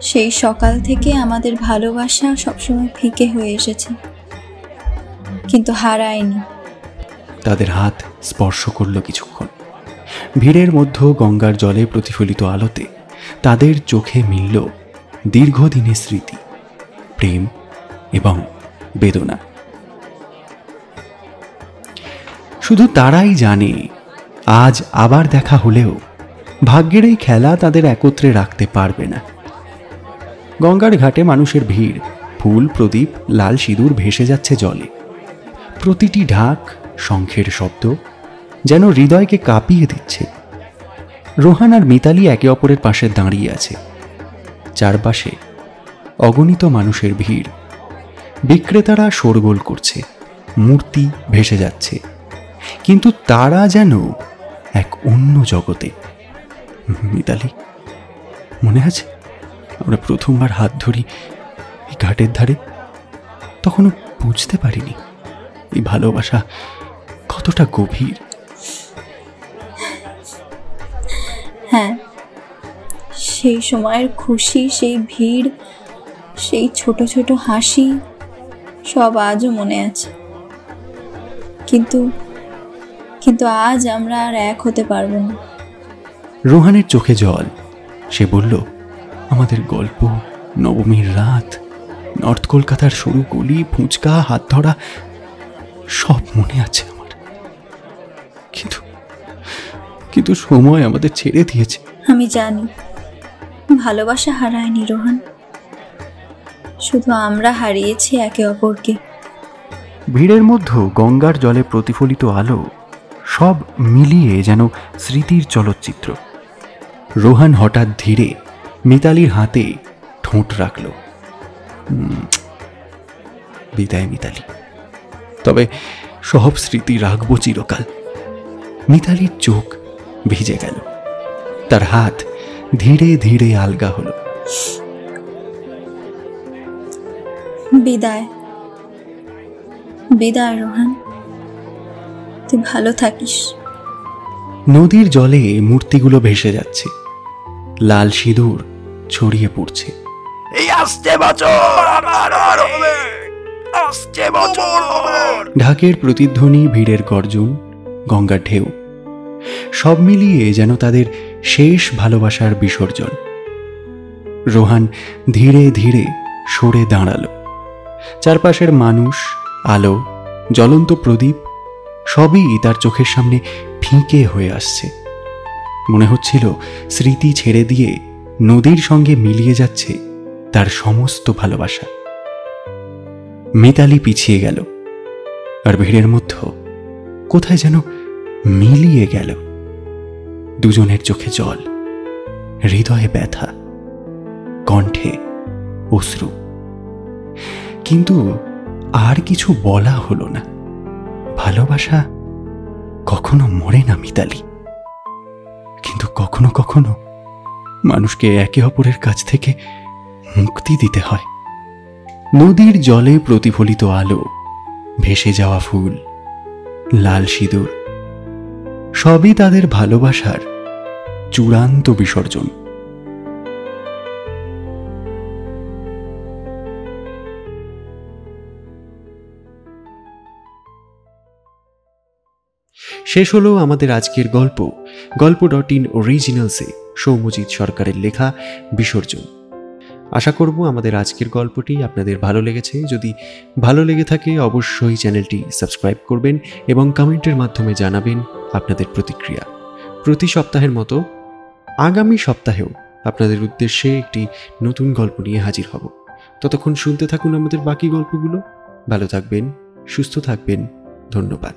সেই সকাল থেকে আমাদের ভালোবাসা সবসময় ফিকে হয়ে এসেছে, কিন্তু হারায়নি। তাদের হাত স্পর্শ করল কিছুক্ষণ। ভিড়ের মধ্যে গঙ্গার জলে প্রতিফলিত আলোতে তাদের চোখে মিলল দীর্ঘদিনের স্মৃতি, প্রেম এবং বেদনা। শুধু তারাই জানে, আজ আবার দেখা হলেও ভাগ্যের এই খেলা তাদের একত্রে রাখতে পারবে না। গঙ্গার ঘাটে মানুষের ভিড়, ফুল, প্রদীপ, লাল সিঁদুর ভেসে যাচ্ছে জলে। প্রতিটি ঢাক, শঙ্খের শব্দ যেন হৃদয়কে কাঁপিয়ে দিচ্ছে। রোহান আর মিতালি একে অপরের পাশে দাঁড়িয়ে আছে। চারপাশে অগণিত মানুষের ভিড়। বিক্রেতারা শোরগোল করছে, মূর্তি ভেসে যাচ্ছে, কিন্তু তারা যেন এক অন্য জগতে। মিতালি, মনে আছে আমরা প্রথমবার হাত ধরি এই ঘাটের ধারে? তখনও বুঝতে পারিনি এই ভালোবাসা কতটা গভীর। হ্যাঁ, সেই সময়ের খুশি, সেই ভিড়, সেই ছোট ছোট হাসি সব আজও মনে আছে। কিন্তু আজ আমরা আর এক হতে পারবো না। রোহানের চোখে জল। সে বলল, আমাদের গল্প, নবমীর রাত, নর্থ কলকাতার সরু গলি, ফুচকা, হাত ধরা, সব মনে আছে আমার। কিন্তু সময় আমাদের ছেড়ে দিয়েছে। আমি জানি, ভালোবাসা হারায়নি রোহান, শুধু আমরা হারিয়েছি একে অপরকে। ভিড়ের মধ্যে গঙ্গার জলে প্রতিফলিত আলো সব মিলিয়ে যেন স্মৃতির চলচ্চিত্র। রোহান হঠাৎ ধীরে মিতালির হাতে ঠোঁট রাখল। বিদায় মিতালি, তবে সব স্মৃতি রাখবো চিরকাল। মিতালির চোখ ভিজে গেল, তার হাত ধীরে ধীরে আলগা হলো। বিদায় বিদায় রোহান, তুই ভালো থাকিস। নদীর জলে মূর্তিগুলো ভেসে যাচ্ছে, লাল সিঁদুর ছড়িয়ে পড়ছে। এই আসছে বছর আবার হবে, আসছে বছর। ঢাকের প্রতিধ্বনি, ভিড়ের গর্জন, গঙ্গার ঢেউ, সব মিলিয়ে যেন তাদের শেষ ভালোবাসার বিসর্জন। রোহান ধীরে ধীরে সরে দাঁড়ালো। চারপাশের মানুষ, আলো, জ্বলন্ত প্রদীপ সবই তার চোখের সামনে ফিকে হয়ে আসছে। মনে হচ্ছিল স্মৃতি ছেড়ে দিয়ে নদীর সঙ্গে মিলিয়ে যাচ্ছে তার সমস্ত ভালোবাসা। মিতালি পিছিয়ে গেল, আর ভিড়ের মধ্যে কোথায় যেন মিলিয়ে গেল। দুজনের চোখে জল, হৃদয়ে ব্যথা, কণ্ঠে অশ্রু, কিন্তু আর কিছু বলা হলো না। ভালোবাসা কখনো মরে না মিতালি, কিন্তু কখনো কখনো মানুষকে একে অপরের কাছ থেকে মুক্তি দিতে হয়। নদীর জলে প্রতিফলিত আলো, ভেসে যাওয়া ফুল, লাল সিঁদুর, সবই তাদের ভালোবাসার চূড়ান্ত বিসর্জন। শেষ হলো আমাদের আজকের গল্প.in অরিজিনালসে সৌম্যজিৎ সরকারের লেখা বিসর্জন। আশা করব আমাদের আজকের গল্পটি আপনাদের ভালো লেগেছে। যদি ভালো লেগে থাকে অবশ্যই চ্যানেলটি সাবস্ক্রাইব করবেন এবং কমেন্টের মাধ্যমে জানাবেন আপনাদের প্রতিক্রিয়া। প্রতি সপ্তাহের মতো আগামী সপ্তাহেও আপনাদের উদ্দেশ্যে একটি নতুন গল্প নিয়ে হাজির হব। ততক্ষণ শুনতে থাকুন আমাদের বাকি গল্পগুলো। ভালো থাকবেন, সুস্থ থাকবেন। ধন্যবাদ।